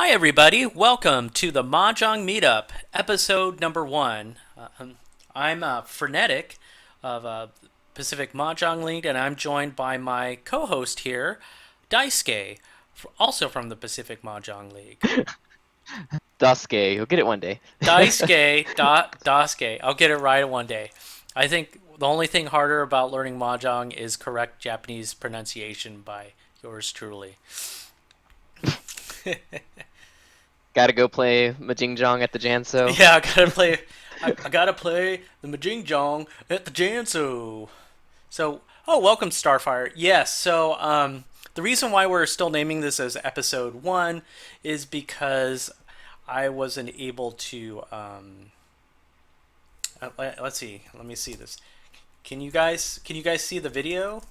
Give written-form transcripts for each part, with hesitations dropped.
Hi, everybody. Welcome to the Mahjong Meetup, episode number one. I'm Frenetic of Pacific Mahjong League, and I'm joined by my co host here, Daisuke, also from the Pacific Mahjong League. Dasuke, you'll get it one day. Daisuke. I'll get it right one day. I think the only thing harder about learning Mahjong is correct Japanese pronunciation by yours truly. Gotta go play Majingjong at the Janso. Yeah, I gotta play. I gotta play the Mahjong at the janso. Welcome Starfire. Yes. The reason why we're still naming this as episode one is because I wasn't able to. Let's see. Let me see this. Can you guys see the video?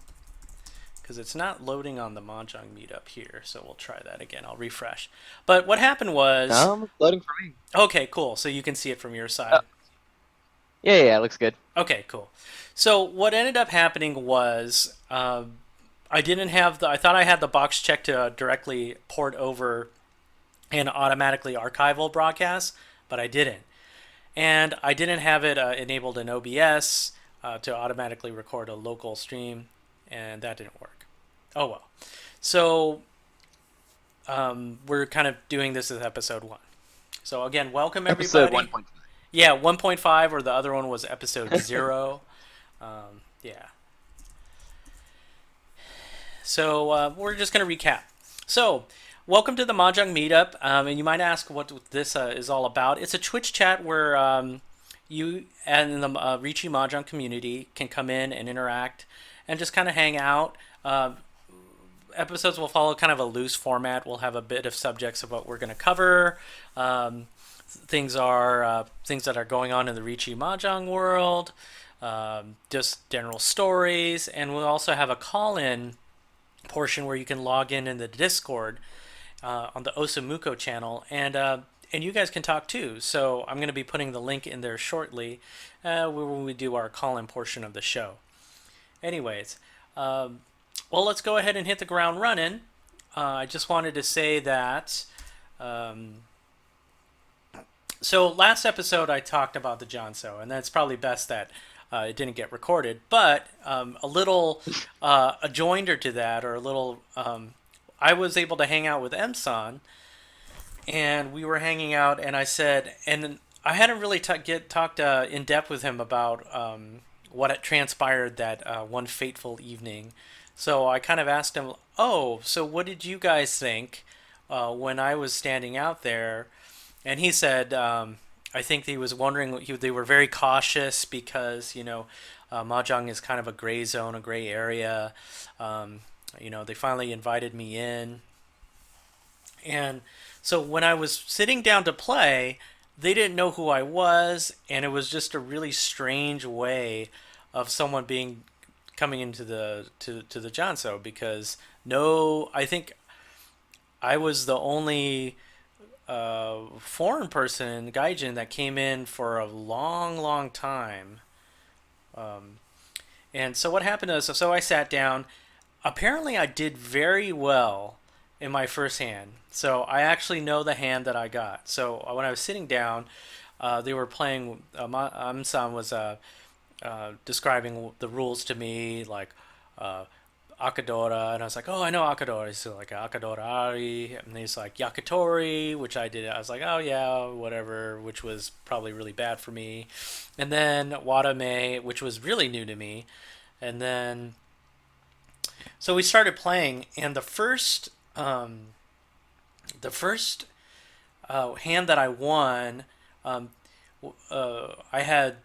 Because it's not loading on the Mahjong meetup here. So we'll try that again. I'll refresh. But what happened was, It's loading for me. okay, cool. So you can see it from your Oh, side. yeah, looks good. Okay, cool. So what ended up happening was I didn't have the. I thought I had the box checked to directly port over and automatically archival broadcast, but I didn't, and I didn't have it enabled in OBS to automatically record a local stream, and that didn't work. Oh well. So we're kind of doing this as episode one. So again, welcome Episode everybody. 1.5. Yeah, 1.5, or the other one was episode zero. Yeah. So we're just going to recap. So, welcome to the Mahjong Meetup. And you might ask what this is all about. It's a Twitch chat where you and the Ricci Mahjong community can come in and interact and just kind of hang out. Episodes will follow kind of a loose format. We'll have a bit of subjects of what we're going to cover. Things that are going on in the Ricci Mahjong world, just general stories, and we'll also have a call-in portion where you can log in the Discord on the Osamuko channel, and you guys can talk too. So I'm going to be putting the link in there shortly when we do our call-in portion of the show. Anyways, well, let's go ahead and hit the ground running. I just wanted to say that. So last episode I talked about the janso, and that's probably best that it didn't get recorded. But a little a joinder to that, or a little, I was able to hang out with Emsan, and we were hanging out, and I said, and I hadn't really talked in depth with him about what had transpired that one fateful evening. So I kind of asked him, "Oh, so what did you guys think when I was standing out there?" And he said, I think he was wondering, they were very cautious because, Mahjong is kind of a gray zone, a gray area. They finally invited me in. And so when I was sitting down to play, they didn't know who I was. And it was just a really strange way of someone coming into to the Janso, because no, I think I was the only foreign person, Gaijin, that came in for a long, long time. And so what happened is, so I sat down. Apparently, I did very well in my first hand. So I actually know the hand that I got. So when I was sitting down, they were playing. Amsan was describing the rules to me, like uh, Akadora, and I was like, oh, I know Akadora. So like Akadora Ari, and he's like Yakitori, which I did. I was like, oh yeah, whatever, which was probably really bad for me. And then Wadame, which was really new to me. And then so we started playing, and the first hand that I won, um, I had,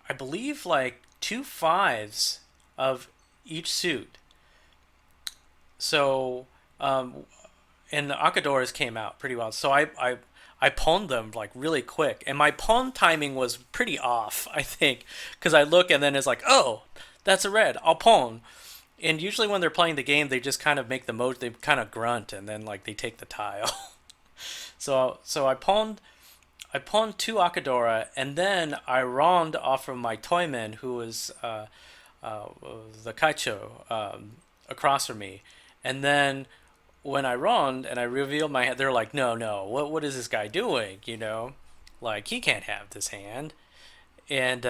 I believe, like two fives of each suit. So, and the Akadoras came out pretty well. So I pawned them like really quick, and my pawn timing was pretty off, I think, because I look and then it's like, oh, that's a red. I'll pawn. And usually when they're playing the game, they just kind of make the mode. They kind of grunt, and then like they take the tile. So I pawned two Akadora, and then I round off of my Toyman, who was uh, the Kaicho, across from me, and then when I run and I reveal my hand, they're like, no, no, what is this guy doing? Like he can't have this hand. And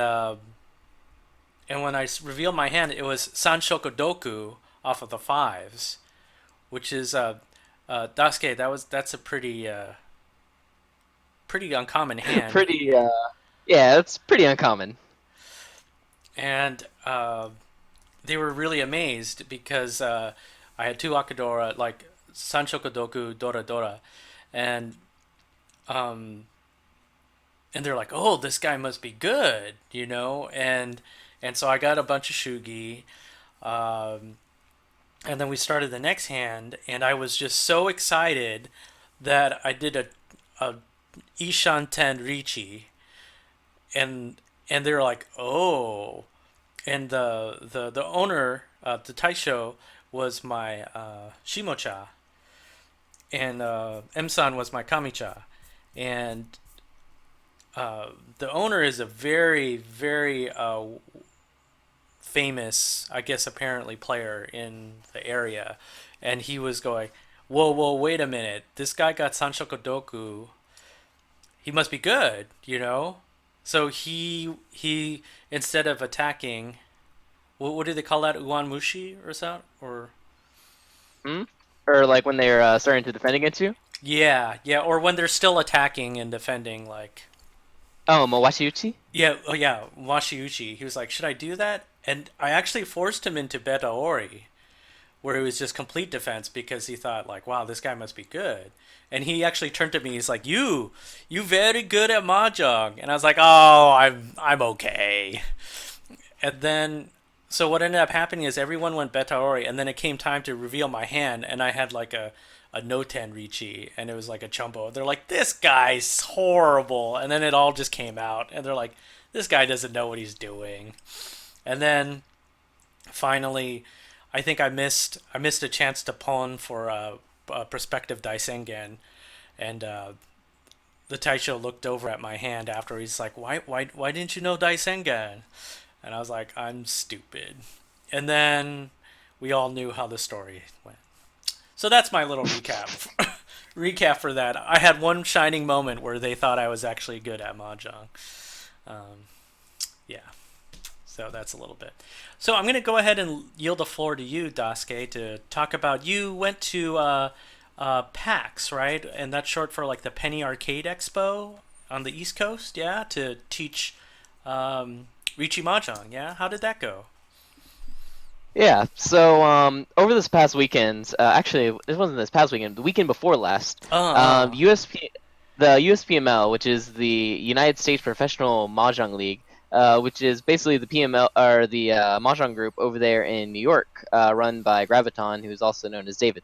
and when I revealed my hand, it was Sanshokodoku off of the fives, which is Dasuke. That's a pretty uncommon hand, Pretty, yeah, it's pretty uncommon. and they were really amazed because I had two Akadora, like Sanshokodoku Dora Dora, and um, and they're like, "Oh, this guy must be good," and so I got a bunch of shugi, um, and then we started the next hand, and I was just so excited that I did a Ishanten Richi, and they were like, "Oh," and the owner, the Taisho, was my Shimocha, and Emsan was my Kamicha, and the owner is a very, very famous, I guess, apparently player in the area, and he was going, "Whoa, whoa, wait a minute! This guy got Sanshokodoku. He must be good." So he instead of attacking, what do they call that? Uan Mushi or so? Or Hmm? Or like when they're starting to defend against you. yeah, yeah, or when they're still attacking and defending, like Oh, Mawashiuchi? yeah, oh yeah, Washiuchi. He was like, "Should I do that?" And I actually forced him into Beta Ori, where it was just complete defense because he thought like, "Wow, this guy must be good." And he actually turned to me. He's like, "You very good at mahjong." And I was like, "Oh, I'm okay." And then, so what ended up happening is everyone went Beta Ori, and then it came time to reveal my hand, and I had like a Noten Richi, and it was like a Chumbo. They're like, "This guy's horrible," and then it all just came out, and they're like, "This guy doesn't know what he's doing." And then finally, I think I missed a chance to pawn for a prospective Daisengen, and the Taisho looked over at my hand after. He's like, "Why didn't you know Daisengen?" And I was like, "I'm stupid." And then we all knew how the story went. So that's my little recap. Recap for that. I had one shining moment where they thought I was actually good at mahjong. Um, yeah. So that's a little bit. So I'm going to go ahead and yield the floor to you, Daske, to talk about. You went to PAX, right? And that's short for like the Penny Arcade Expo on the East Coast, yeah, to teach Richi Mahjong, yeah. How did that go? Yeah. So over this past weekend, actually, it wasn't this past weekend. The weekend before last, Uh, the USPML, which is the United States Professional Mahjong League, which is basically the PML or the Mahjong group over there in New York, run by Graviton, who's also known as David.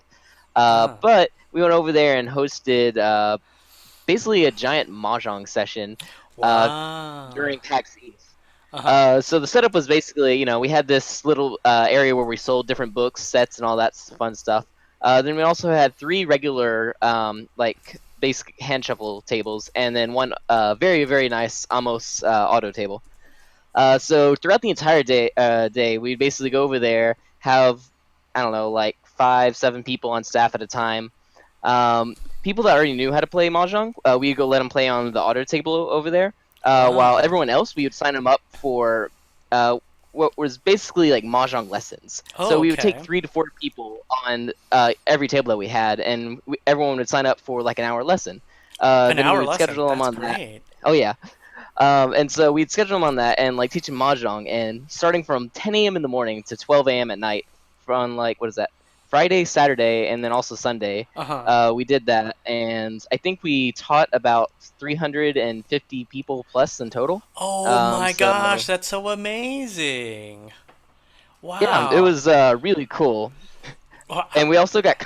uh, But we went over there and hosted basically a giant mahjong session uh, wow. during PAX East. Uh huh. So the setup was basically, we had this little area where we sold different books, sets, and all that fun stuff. Then we also had three regular, like basic hand shuffle tables, and then one very very nice Amos auto table. So throughout the entire day we'd basically go over there, have I don't know, like 5, 7 people on staff at a time. People that already knew how to play mahjong, we'd go let them play on the auto table over there. While Oh. everyone else, we would sign them up for uh, what was basically like mahjong lessons. So Oh, we would take okay. 3 to 4 people on every table that we had, and everyone would sign up for like an hour lesson. An Then we hour would lesson. schedule them That's on that. great. Oh yeah. And so we'd schedule them on that and like teach them mahjong, and starting from 10 a.m. in the morning to 12 a.m. at night, from like what is that, Friday, Saturday, and then also Sunday. Uh huh. We did that, and I think we taught about 350 people plus in total. Oh Um, my gosh, so that's so amazing. yeah, it Wow. was really cool. Uh And we also got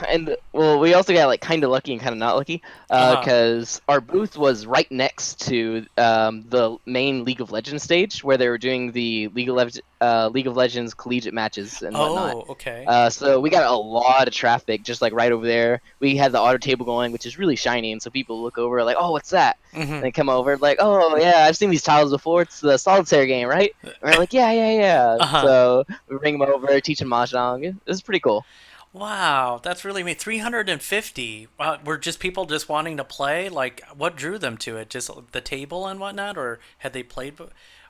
we also got like kind of lucky and kind of not lucky, huh. because our booth was right next to the main League of Legends stage where they were doing the League of Legends collegiate matches and whatnot. Oh, okay. So we got a lot of traffic just like right over there. We had the auto table going, which is really shiny, and so people look over like, "Oh, what's that?" Mm-hmm. And they come over like, "Oh yeah, I've seen these tiles before. It's the solitaire game, right?" And we're like, "Yeah, yeah, yeah." Uh huh. So we bring them over, teach them mahjong. It was pretty cool. Wow, that's really me. 350. Were just people just wanting to play? Like, what drew them to it? Just the table and whatnot, or had they played?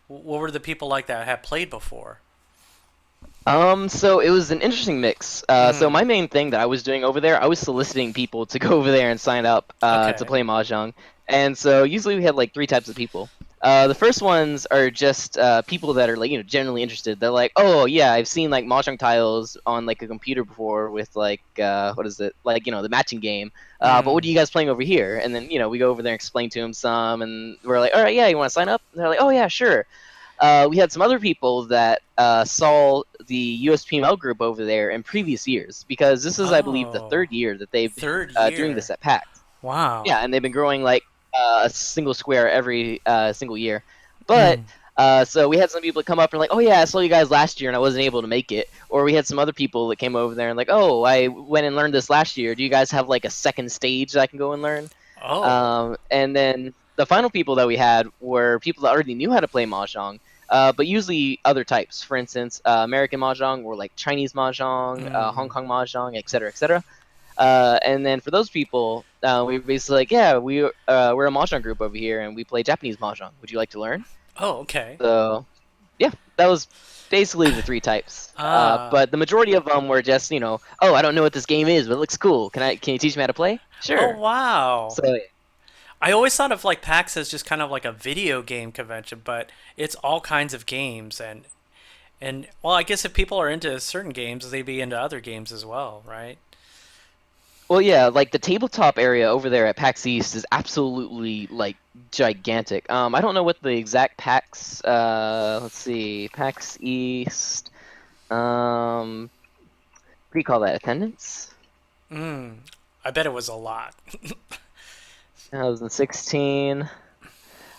What were the people like that had played before? So it was an interesting mix. So Mm, my main thing that I was doing over there, I was soliciting people to go over there and sign up to okay. play Mahjong. And so usually we had like three types of people. The first ones are just people that are like, generally interested. They're like, oh yeah, I've seen like Mahjong tiles on like a computer before with like what is it? Like, the matching game. But what Mm. are you guys playing over here? And then, we go over there and explain to them some, and we're like, all right, yeah, you want to sign up? And they're like, oh yeah, sure. We had some other people that saw the USPML group over there in previous years because this is, I believe, the Oh, third year that they've been third doing this year. at PAX. Wow. Yeah, and they've been growing like a single square every single year. But Mm. so we had some people that come up and like, oh yeah, I saw you guys last year and I wasn't able to make it. Or we had some other people that came over there and like, oh, I went and learned this last year. Do you guys have like a second stage that I can go and learn? Oh. And then the final people that we had were people that already knew how to play mahjong, but usually other types. For instance, American mahjong or like Chinese mahjong, Hong Mm. Kong mahjong, etc., etc. And then for those people, we were basically like, yeah, we're a mahjong group over here, and we play Japanese mahjong. Would you like to learn? Oh, okay. So yeah, that was basically the three types. Ah. But the majority of them were just, oh, I don't know what this game is, but it looks cool. Can you teach me how to play? Oh, Sure. wow. So I always thought of like PAX as just kind of like a video game convention, but it's all kinds of games and well, I guess if people are into certain games, they'd be into other games as well, right? Well, yeah, like the tabletop area over there at PAX East is absolutely like gigantic. I don't know what the exact PAX. Let's see, PAX East. What do you call that? Attendance? Mm. I bet it was a lot. 2016.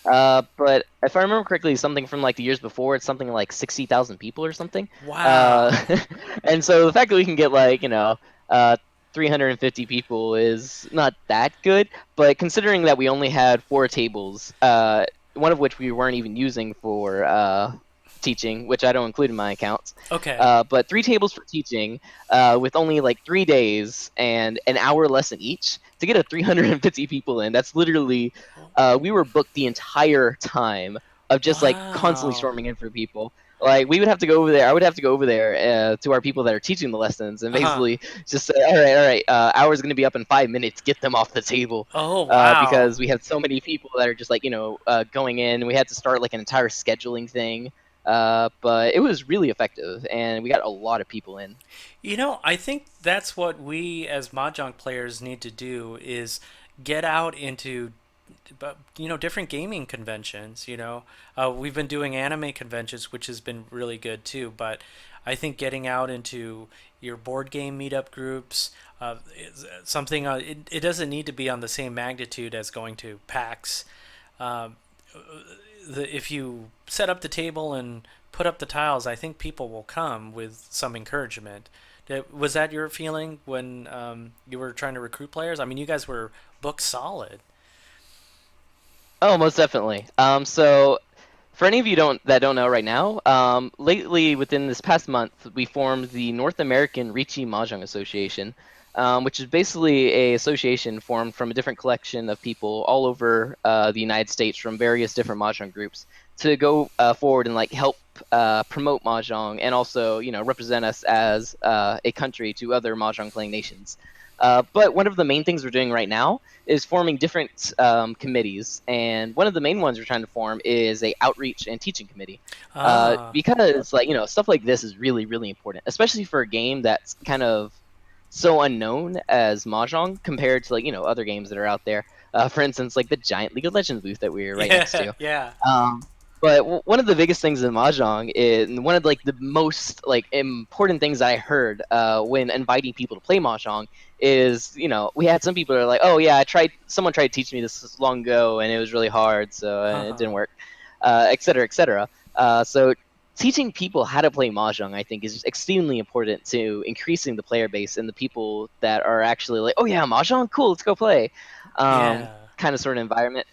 But if I remember correctly, something from like the years before, it's something like 60,000 people or something. Uh, Wow. and so the fact that we can get like, 350 people is not that good. But considering that we only had four tables, one of which we weren't even using for teaching, which I don't include in my accounts. Okay. But three tables for teaching, with only like 3 days and an hour lesson each to get a 350 people in. That's literally we were booked the entire time of just like constantly Wow. storming in for people. Like we would have to go over there. I would have to go over there to our people that are teaching the lessons and Uh-huh. basically just say, all right, hour's going to be up in 5 minutes. Get them off the table, Oh, wow. because we had so many people that are just like going in. We had to start like an entire scheduling thing. But it was really effective, and we got a lot of people in. I think that's what we as Mahjong players need to do is get out into different gaming conventions. We've been doing anime conventions, which has been really good too. But I think getting out into your board game meetup groups, is something. It doesn't need to be on the same magnitude as going to PAX. Um, if you set up the table and put up the tiles, I think people will come with some encouragement. Was that your feeling when you were trying to recruit players? I mean, you guys were booked solid. Oh, most definitely. So for any of you don't know right now, lately within this past month, we formed the North American Ricci Mahjong Association, which is basically a association formed from a different collection of people all over the United States from various different mahjong groups to go forward and like help promote mahjong and also represent us as a country to other mahjong playing nations. But one of the main things we're doing right now is forming different committees, and one of the main ones we're trying to form is a outreach and teaching committee, Ah, because like stuff like this is really really important, especially for a game that's kind of so unknown as mahjong compared to like other games that are out there. For instance, like the giant League of Legends booth that we were right next yeah, to. yeah. But one of the biggest things in mahjong is, and one of like the most like important things I heard when inviting people to play mahjong is, we had some people that are like, oh yeah, someone tried to teach me this long ago and it was really hard, so it didn't Uh-huh. work, et cetera, et cetera. So teaching people how to play mahjong, I think, is extremely important to increasing the player base and the people that are actually like, oh yeah, mahjong, cool, let's go play, Yeah. kind of sort of environment.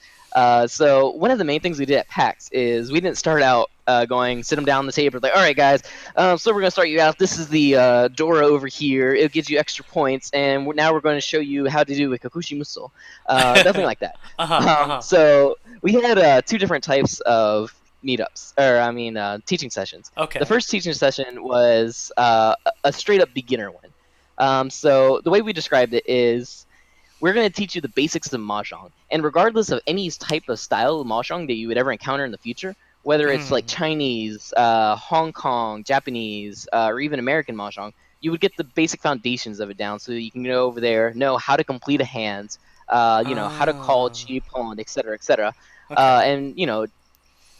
So one of the main things we did at PAX is we didn't start out going, sit them down on the table, like, all right, guys, so we're gonna start you out. This is the door over here. It gives you extra points, and now we're going to show you how to do a Kakushi Muso. Nothing like that. Uh-huh, uh-huh. So we had two different types of meetups, or I mean, teaching sessions. The Okay. first teaching session was a straight up beginner one. So the way we described it is we're going to teach you the basics of Mahjong. And regardless of any type of style of Mahjong that you would ever encounter in the future, whether it's like Mm. Chinese, Hong Kong, Japanese, or even American Mahjong, you would get the basic foundations of it down so you can go over there, know how to complete a hand, how to call Ah, chi pawn, etc., etc. okay. And,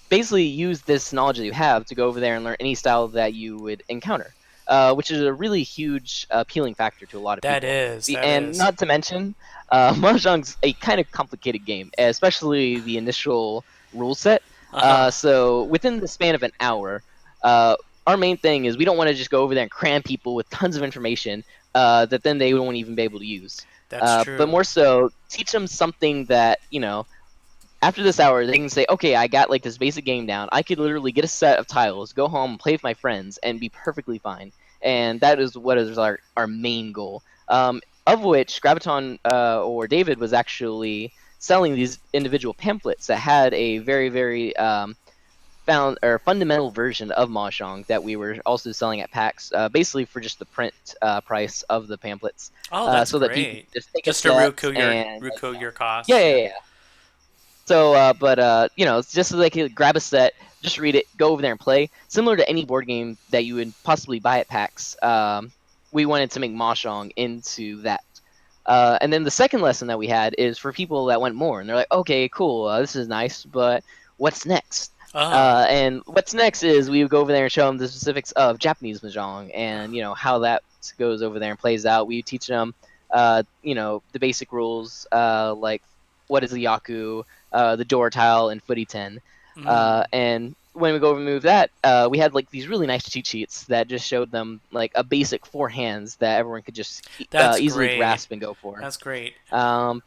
basically use this knowledge that you have to go over there and learn any style that you would encounter, which is a really huge appealing factor to a lot of That people. is, that And is. not to mention, Mahjong's a kind of complicated game, especially the initial rule set. Uh-huh. So within the span of an hour, uh, our main thing is we don't want to just go over there and cram people with tons of information that then they won't even be able to use. That's But true. more so, teach them something that, after this hour, they can say, okay, I got like this basic game down. I could literally get a set of tiles, go home, play with my friends, and be perfectly fine. And that is what is our main goal. Of which Graviton or David was actually selling these individual pamphlets that had a very, very found or fundamental version of Mahjong that we were also selling at PAX, basically for just the print price of the pamphlets, Oh, that's so that people great. could just take a Just to set and recoup your yeah, costs. yeah, Yeah. yeah. So, it's just so they could grab a set, just read it, go over there and play. Similar to any board game that you would possibly buy at PAX, we wanted to make Mahjong into that. And then the second lesson that we had is for people that went more, and they're like, okay, cool, this is nice, but what's next? Uh-huh. And what's next is we would go over there and show them the specifics of Japanese Mahjong and, how that goes over there and plays out. We teach them, the basic rules, like what is the Yaku, the door tile, and footy 10. Mm. And when we go over and move that, we had like these really nice cheat sheets that just showed them like a basic four hands that everyone could just That's easily great. grasp and go for. That's great. Um,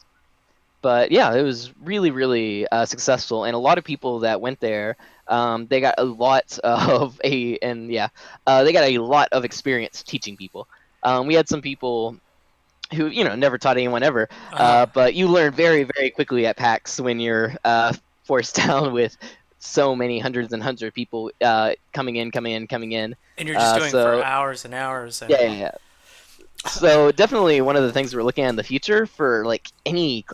but yeah, it was really, really successful, and a lot of people that went there, they got a lot of they got a lot of experience teaching people. We had some people who never taught anyone ever, Uh-huh. but you learn very, very quickly at PAX when you're forced down with so many hundreds and hundreds of people coming in, coming in, coming in. And you're just doing it for So hours and hours and yeah, yeah, yeah. So definitely one of the things we're looking at in the future for like any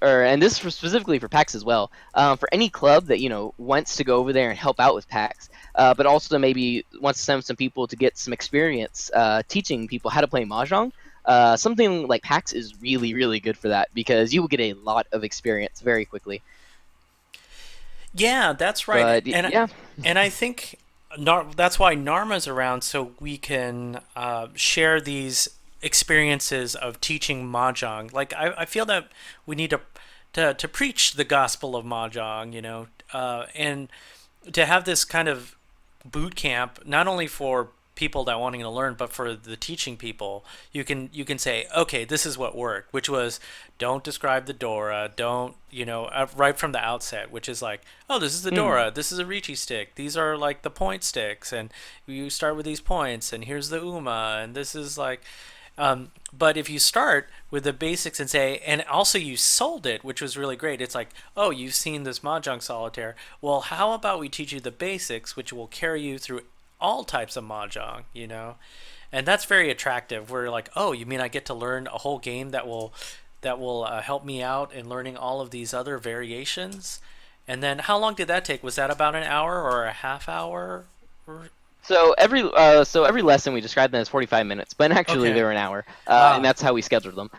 and this for specifically for PAX as well, for any club that wants to go over there and help out with PAX, but also maybe wants to send some people to get some experience teaching people how to play mahjong. Something like PAX is really, really good for that because you will get a lot of experience very quickly. yeah, that's right. But yeah. And I think that's why Narma's around, so we can share these experiences of teaching mahjong. Like I feel that we need to preach the gospel of mahjong, and to have this kind of boot camp, not only for people that wanting to learn, but for the teaching people. You can say, okay, this is what worked, which was don't describe the Dora, don't right from the outset, which is like, oh, this is the Hmm. Dora, this is a Ricci stick, these are like the point sticks, and you start with these points, and here's the Uma, and this is like but if you start with the basics and say, and also you sold it, which was really great. It's like, oh, you've seen this Mahjong Solitaire. Well, how about we teach you the basics, which will carry you through all types of Mahjong. And that's very attractive. We're like, oh, you mean I get to learn a whole game that will help me out in learning all of these other variations? And then how long did that take? Was that about an hour or a half hour? So every lesson we described them as 45 minutes, but actually they Okay. were an hour, and Ah, that's how we scheduled them.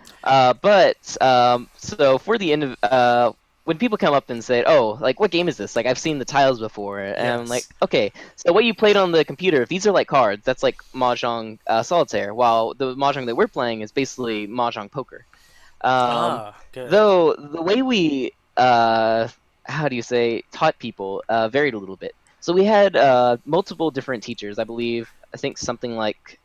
So for the end of when people come up and say, "Oh, like what game is this?" Like I've seen the tiles before, and I'm like, yes. "Okay, so what you played on the computer? If these are like cards, that's like Mahjong Solitaire. While the Mahjong that we're playing is basically Mahjong Poker." Um, Ah, good. though the way we how do you say taught people varied a little bit. So we had multiple different teachers. I think something like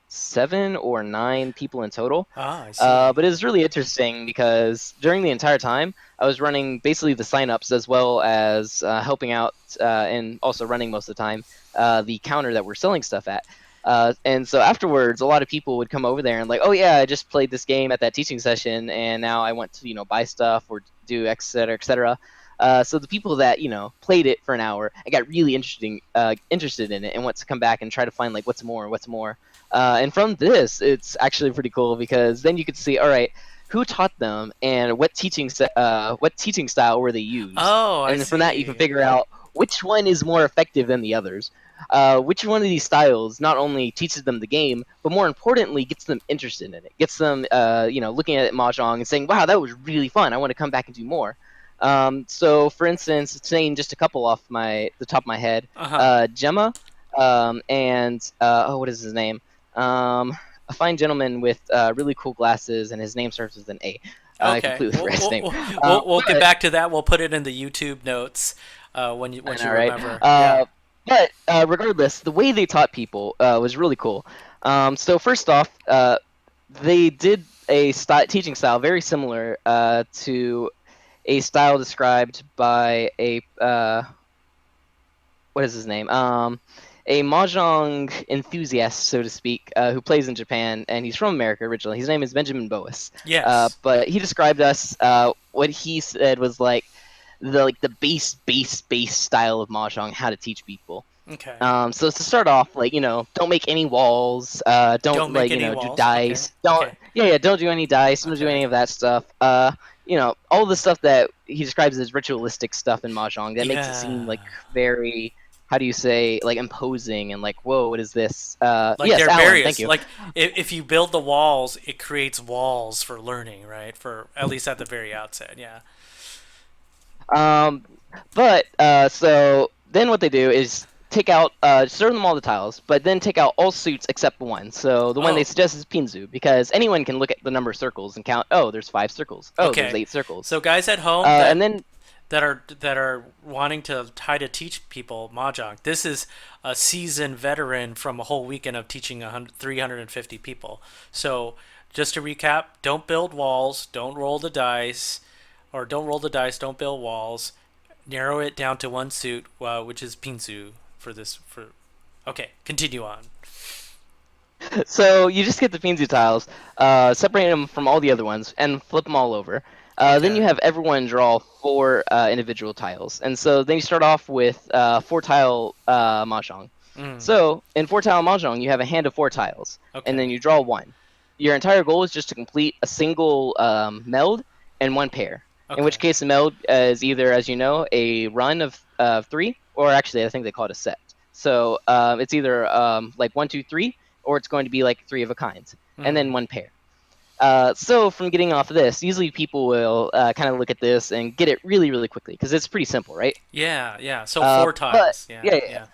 7 or 9 people in total. Ah, I see. But it was really interesting because during the entire time, I was running basically the signups as well as helping out and also running most of the time the counter that we're selling stuff at. And so afterwards, a lot of people would come over there and like, oh yeah, I just played this game at that teaching session, and now I want to buy stuff or do et cetera, et cetera. So the people that played it for an hour and got really interested in it and want to come back and try to find like what's more. And from this, it's actually pretty cool because then you could see, all right, who taught them and what teaching style were they used, Oh, I and from that you can see. figure out which one is more effective than the others. Which one of these styles not only teaches them the game, but more importantly, gets them interested in it, gets them, looking at Mahjong and saying, "Wow, that was really fun. I want to come back and do more." So, for instance, saying just a couple off the top of my head, Uh-huh. Gemma, and what is his name? A fine gentleman with really cool glasses, and his name starts with an A. I Okay. completely forgot his name. We'll get But back to that. We'll put it in the YouTube notes I once you know, right? remember. Yeah. But regardless, the way they taught people was really cool. So first off, they did teaching style very similar to a style described by a what is his name? A mahjong enthusiast, so to speak, who plays in Japan, and he's from America originally. His name is Benjamin Boas. Yes. But he described us. What he said was like the base style of mahjong, how to teach people. Okay. So to start off, like don't make any walls. Don't Don't make like any do walls. Okay. dice. Don't Okay. yeah, don't do any dice. Don't do Okay. any of that stuff. All the stuff that he describes as ritualistic stuff in mahjong that makes it seem Yeah. like very, how do you say, like imposing and like, whoa, what is this? Like Yes, they're Alan, thank barriers. you. Like if you build the walls, it creates walls for learning, right? For at least at the very outset. Yeah. Um, but so then what they do is take out, serve them all the tiles, but then take out all suits except one. So the one they Oh. suggest is Pinzu, because anyone can look at the number of circles and count. Oh, there's 5 circles. Oh, there's Okay. 8 circles. So guys at home And then that are wanting to try to teach people mahjong. This is a seasoned veteran from a whole weekend of teaching 350 people. So just to recap, don't build walls, don't roll the dice, or don't roll the dice, don't build walls. Narrow it down to one suit, which is pinzu for this. For okay, continue on. so you just get the Pinzu tiles, separate them from all the other ones, and flip them all over. Then you Okay. have everyone draw 4 individual tiles, and so then you start off with 4 tile mahjong. Mm, So in 4 tile mahjong, you have a hand of 4 tiles, and then okay. you draw one. Your entire goal is just to complete a single meld and one pair. In Okay. which case, a meld is either, as you know, a run of 3, or actually, I think they call it a set. So it's either like 1, 2, 3, or it's going to be like 3 of a kind, and Mm. then one pair. So from getting off of this, usually people will kind of look at this and get it really, really quickly because it's pretty simple, right? Yeah. Yeah. So four But tiles. Yeah. yeah, yeah, Yeah.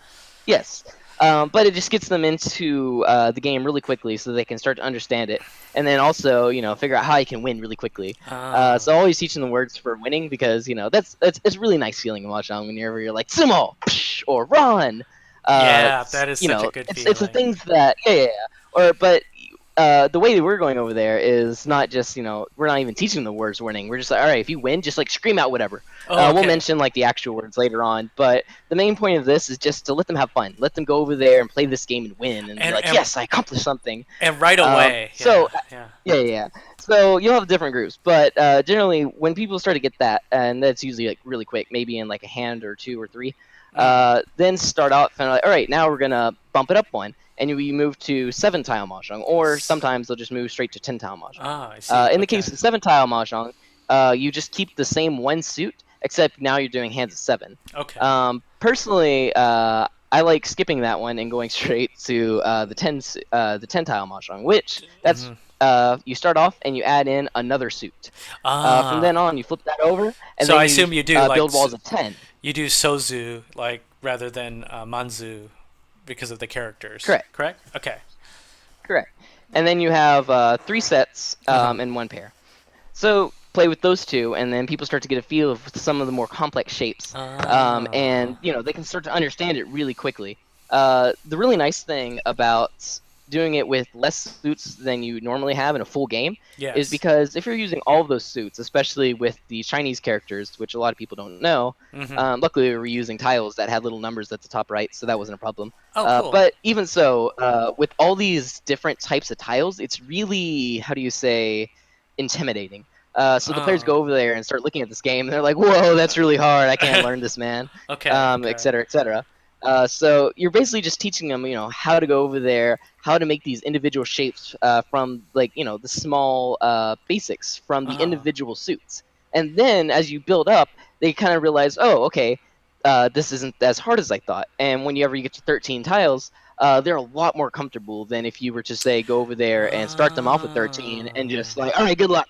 yes. But it just gets them into the game really quickly so they can start to understand it. And then also, figure out how you can win really quickly. Oh. So always teaching them words for winning because, that's it's a really nice feeling in Mahjong whenever you're like, sumo, psh, or run. Yeah. That is such a good It's the feeling. things that, yeah, yeah, yeah. But the way that we're going over there is not just, we're not even teaching the words winning. We're just like, all right, if you win, just like scream out whatever. Oh, We'll okay. mention like the actual words later on, but the main point of this is just to let them have fun. Let them go over there and play this game and win and be And like, and yes, I accomplished something. and right Um, away. Yeah. so Yeah. yeah, yeah, yeah. So you'll have different groups, but generally when people start to get that, and that's usually like really quick, maybe in like a hand or 2 or 3, Mm. then start out kind of like, all right, now we're gonna bump it up one, and you move to 7 tile mahjong, or sometimes they'll just move straight to 10 tile mahjong. Ah, I see. In the Okay. case of 7 tile mahjong, you just keep the same one suit, except now you're doing hands of 7. Okay. Personally, I like skipping that one and going straight to the 10 tile mahjong, which that's Hmm. you start off and you add in another suit. From Ah. then on, you flip that over, and So then I you assume you do build walls of 10. you do sozu like rather than manzu because of the characters. Correct, Correct. Okay. correct. And then you have 3 sets Uh huh. and one pair. So play with those two, and then people start to get a feel of some of the more complex shapes, and Ah. they can start to understand it really quickly. The really nice thing about doing it with less suits than you normally have in a full game is Yes. because if you're using all of those suits, especially with the Chinese characters, which a lot of people don't know, Mm-hmm. luckily we were using tiles that had little numbers at the top right, so that wasn't a problem. Oh, cool. But even so, with all these different types of tiles, it's really, how do you say, intimidating. So the players go Oh. over there and start looking at this game, and they're like, "Whoa, that's really hard. I can't learn this, man." Okay. Et Okay. cetera, et cetera. So you're basically just teaching them, how to go over there, how to make these individual shapes from like, the small basics from the Oh. individual suits. And then as you build up, they kind of realize, oh, okay, this isn't as hard as I thought. And whenever you get to 13 tiles, they're a lot more comfortable than if you were to say go over there and start them off with 13 and just Oh. like, all right, good luck.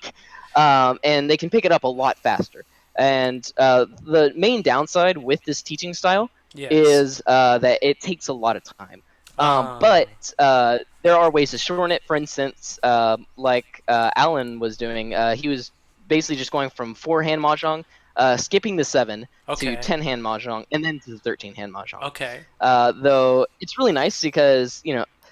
And they can pick it up a lot faster. And the main downside with this teaching style Yes. is that it takes a lot of time. Oh. But there are ways to shorten it. For instance, like Alan was doing, he was basically just going from 4-hand mahjong, skipping the 7 to Okay. 10-hand mahjong, and then to the 13-hand mahjong. Okay. Though it's really nice because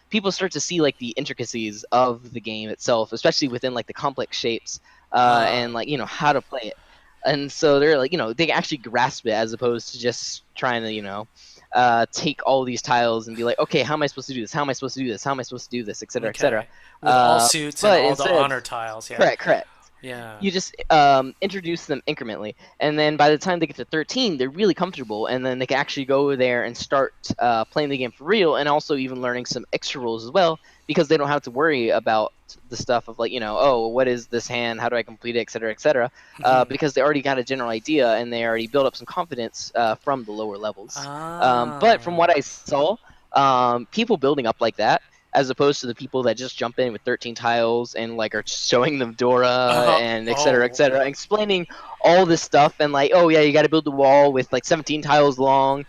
people start to see like the intricacies of the game itself, especially within like the complex shapes and like how to play it. And so they're like, they actually grasp it as opposed to just trying to, take all these tiles and be like, okay, how am I supposed to do this? How am I supposed to do this? How am I supposed to do this? Et cetera, et cetera. Okay. With all suits and But all the instead, honor tiles. Yeah. correct, correct. Yeah. You just introduce them incrementally, and then by the time they get to 13, they're really comfortable, and then they can actually go over there and start playing the game for real, and also even learning some extra rules as well, because they don't have to worry about the stuff of like, oh, what is this hand? How do I complete it? Et cetera, et cetera. Mhm. Because they already got a general idea, and they already built up some confidence from the lower levels. But from Ah. what I saw, people building up like that, as opposed to the people that just jump in with 13 tiles and like are showing them Dora and et Oh. cetera, explaining all this stuff and like, oh yeah, you got to build the wall with like 17 tiles long.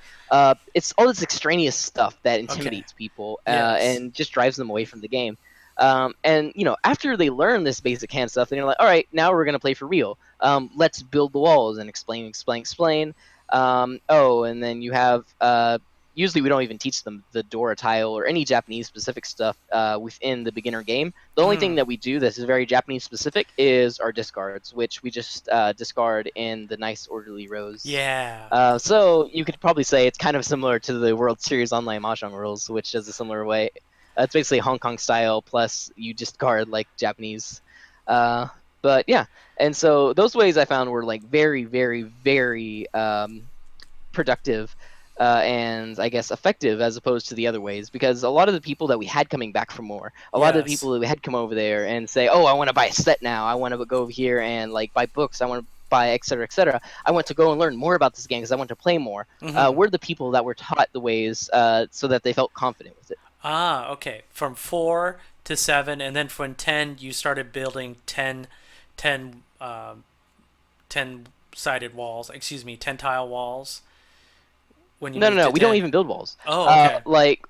It's all this extraneous stuff that Okay. intimidates people Yes. and just drives them away from the game. And after they learn this basic hand stuff, they're like, all right, now we're gonna play for real. Let's build the walls and explain, explain, explain. Oh, and then you have usually we don't even teach them the Dora tile or any Japanese specific stuff within the beginner game. The only thing Mhm. that we do that is very Japanese specific is our discards, which we just discard in the nice orderly rows. Yeah. So you could probably say it's kind of similar to the World Series Online Mahjong rules, which is a similar way. It's basically Hong Kong style, plus you discard like Japanese. Uh, but yeah, and so those ways I found were like very, very, very productive and I guess effective as opposed to the other ways because a lot of the people that we had coming back for more, a lot of the Yes. people that we had come over there and say, oh, I want to buy a set now, I want to go over here and like buy books, I want to buy et cetera, et cetera. I want to go and learn more about this game because I want to play more. Mhm. We're the people that were taught the ways so that they felt confident with it. Ah, okay. From 4 to 7, and then from 10, you started building 10, 10 sided walls. Excuse me, 10 tile walls when you No, no, moved no. to We don't 10. even build walls. Oh, okay. Like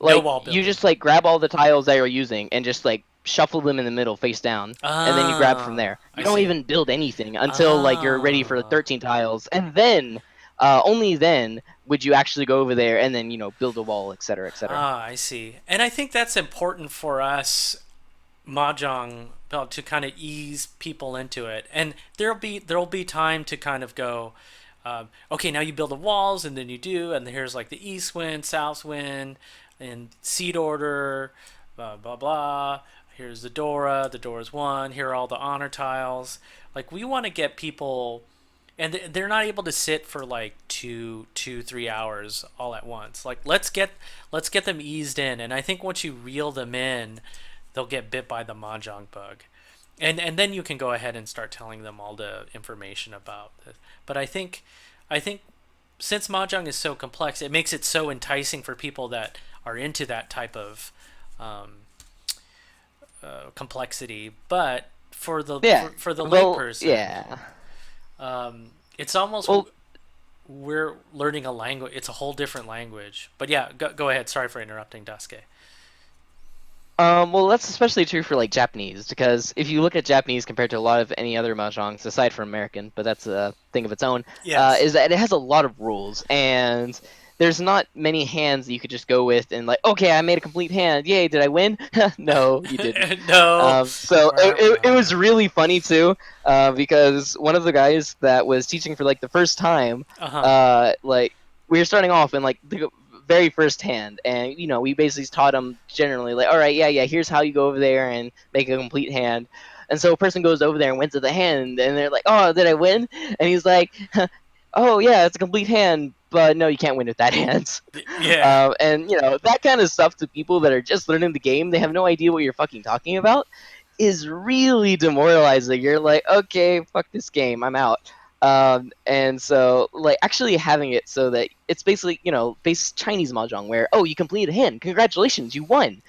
No like wall you building. just like grab all the tiles that you're using and just like shuffle them in the middle face down and then you grab from Ah, there. I You don't see. even build anything until like you're ready for Ah. 13 tiles and then only then would you actually go over there and then build a wall, etc., etc. Ah, I see. And I think that's important for us mahjong well, to kind of ease people into it. And there'll be time to kind of go, okay, now you build the walls, and then you do, and here's like the east wind, south wind, and seed order, blah blah blah. Here's the Dora. The Dora's one. Here are all the honor tiles. Like we want to get people, and they're not able to sit for like 3 hours all at once. Like let's get them eased in, and I think once you reel them in, they'll get bit by the mahjong bug, and then you can go ahead and start telling them all the information about it. But I think since mahjong is so complex, it makes it so enticing for people that are into that type of um, complexity. But for the Yeah. for the Well, layperson, yeah. it's almost Well, we're learning a language. It's a whole different language. But yeah, go ahead. Sorry for interrupting, Daske. well, that's especially true for like Japanese because if you look at Japanese compared to a lot of any other mahjongs aside from American, but that's a thing of its own, Yes. is that it has a lot of rules and there's not many hands that you could just go with and like, okay, I made a complete hand. Yay, did I win? No, you didn't. No. So Wah, it was wah. really funny too, because one of the guys that was teaching for like the first time, Uh-huh. like we were starting off in like the very first hand, and we basically taught him generally like, all right, yeah, yeah, here's how you go over there and make a complete hand. And so a person goes over there and wins at the hand, and they're like, oh, did I win? And he's like, oh yeah, it's a complete hand, but no, you can't win with that hand. Yeah. And that kind of stuff to people that are just learning the game, they have no idea what you're fucking talking about, is really demoralizing. You're like, okay, fuck this game, I'm out. And so like actually having it so that it's basically base Chinese mahjong where, oh, you completed a hand, congratulations, you won.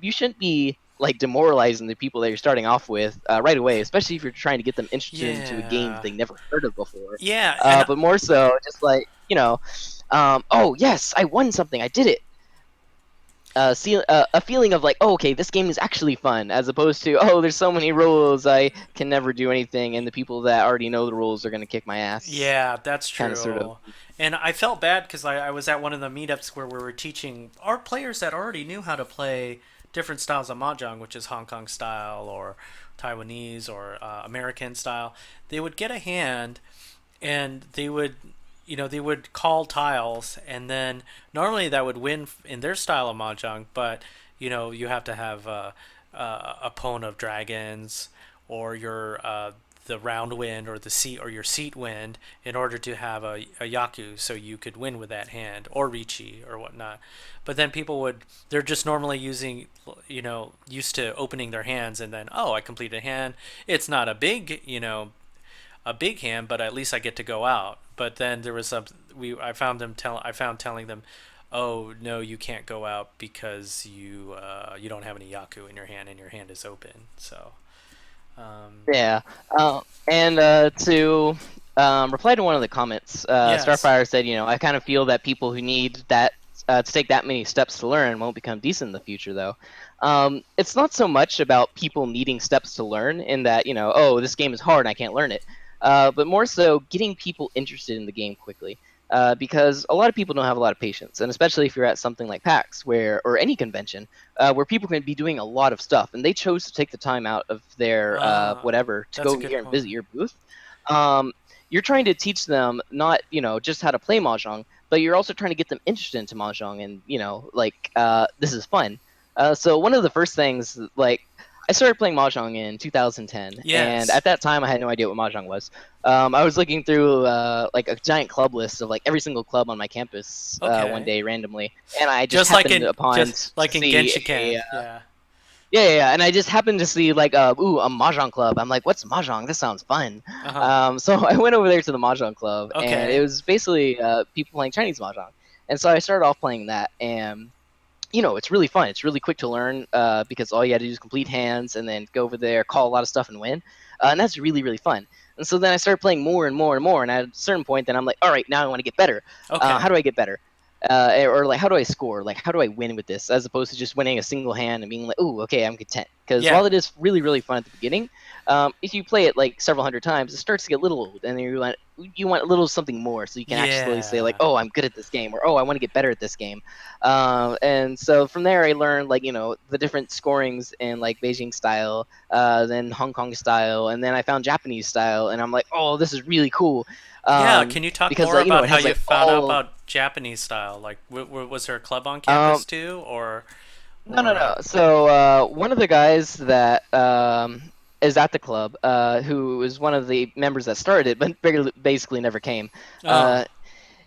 You shouldn't be like demoralizing the people that you're starting off with right away, especially if you're trying to get them interested into a game that Yeah. they never heard of before. Yeah, and But more so, just like oh yes, I won something, I did it. A feeling of like, oh, okay, this game is actually fun, as opposed to, oh, there's so many rules, I can never do anything, and the people that already know the rules are gonna kick my ass. yeah, that's Kind of, sort of. true. And I felt bad because I was at one of the meetups where we were teaching our players that already knew how to play different styles of mahjong, which is Hong Kong style or Taiwanese or American style. They would get a hand and they would call tiles, and then normally that would win in their style of mahjong, but you have to have a pawn of dragons or your the round wind or the seat or your seat wind in order to have a yaku, so you could win with that hand, or richi or whatnot. But then people would, they're just normally using, used to opening their hands, and then, oh, I completed a hand. It's not a big hand, but at least I get to go out. But then there was some, I found telling them, oh no, you can't go out because you don't have any yaku in your hand and your hand is open. So Yeah. And to reply to one of the comments, yes, Starfire said, I kind of feel that people who need that to take that many steps to learn won't become decent in the future, though. It's not so much about people needing steps to learn in that, oh, this game is hard and I can't learn it, but more so getting people interested in the game quickly. Because a lot of people don't have a lot of patience, and especially if you're at something like PAX, or any convention, where people can be doing a lot of stuff, and they chose to take the time out of their whatever to that's go a over good here and visit point. your booth. Um, you're trying to teach them not just how to play mahjong, but you're also trying to get them interested into mahjong, and like this is fun. So one of the first things, like, I started playing mahjong in 2010, and Yes. at that time I had no idea what mahjong was. I was looking through like a giant club list of like every single club on my campus one Okay. day randomly, and I just happened upon Just to like in see a Genshiken. Yeah. yeah, yeah, yeah, and I just happened to see like ooh, a mahjong club. I'm like, what's mahjong? This sounds fun. Uh huh. So I went over there to the mahjong club, and it Okay. was basically people playing Chinese mahjong, and so I started off playing that, and it's really fun. It's really quick to learn because all you had to do is complete hands and then go over there, call a lot of stuff, and win. And that's really, really fun. And so then I started playing more and more and more. And at a certain point, then I'm like, all right, now I want to get better. How Okay. do I get better? Or like, how do I score? Like, how do I win with this? As opposed to just winning a single hand and being like, oh, okay, I'm content. Because Yeah. while it is really, really fun at the beginning, if you play it like several hundred times, it starts to get a little old, and you want a little something more, so you can actually say like, Yeah. oh, I'm good at this game, or oh, I want to get better at this game. And so from there, I learned like the different scorings in like Beijing style, then Hong Kong style, and then I found Japanese style, and I'm like, oh, this is really cool, Yeah. Can you talk because more like about it how has you like found out all. about Japanese style? Like, was there a club on Um, campus too, no, no, or no. So one of the guys that is at the club, who is one of the members that started it, but basically never came. oh, Uh,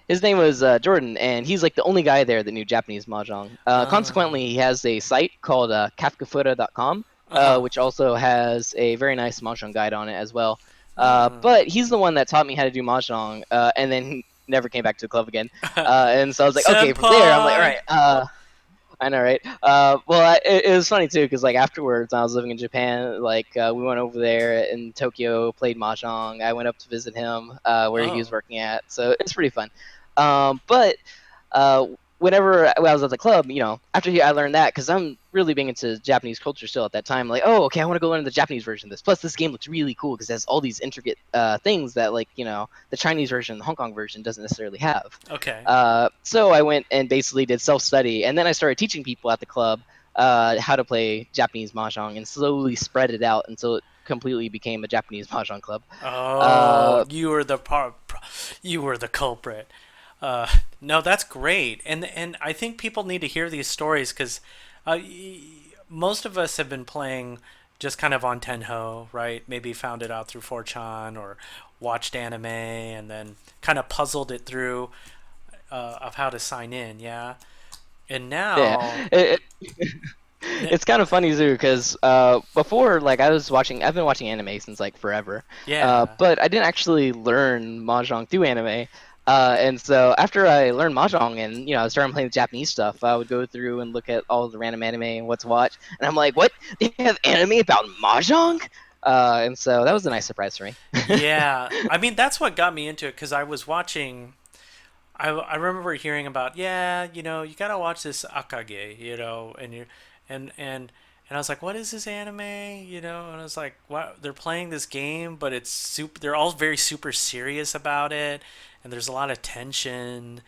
His name was Jordan, and he's like the only guy there that knew Japanese mahjong. Consequently, he has a site called kafkafura.com, uh-huh. which also has a very nice mahjong guide on it as well. Oh. But he's the one that taught me how to do mahjong, and then he never came back to the club again. And so I was like, okay, from there, I'm like, all Senpai. right. I know, right? Well, it was funny too, because like afterwards, I was living in Japan. Like we went over there in Tokyo, played mahjong. I went up to visit him where he was Oh. working at, so it's pretty fun. But uh, whenever I was at the club, after I learned that, because I'm really big into Japanese culture still at that time. Like, oh, okay, I want to go learn the Japanese version of this. Plus, this game looks really cool because it has all these intricate things that, like, the Chinese version, the Hong Kong version doesn't necessarily have. Okay. So I went and basically did self-study, and then I started teaching people at the club how to play Japanese mahjong, and slowly spread it out until it completely became a Japanese mahjong club. Oh, Uh, you were the culprit. Uh, no, that's great, and I think people need to hear these stories because most of us have been playing just kind of on Tenho, right? Maybe found it out through 4chan or watched anime and then kind of puzzled it through of how to sign in, yeah. And yeah, now, n- it's kind of funny too, because before, like, I've been watching anime since like forever, yeah. but I didn't actually learn mahjong through anime. And so after I learned mahjong and I started playing the Japanese stuff, I would go through and look at all the random anime and what to watch, and I'm like, what? They have anime about mahjong? And so that was a nice surprise for me. Yeah, I mean that's what got me into it because I was watching. I remember hearing about yeah, you gotta watch this Akage, and you and I was like, what is this anime, and I was like, what? They're playing this game, but it's super. They're all very super serious about it, and there's a lot of tension.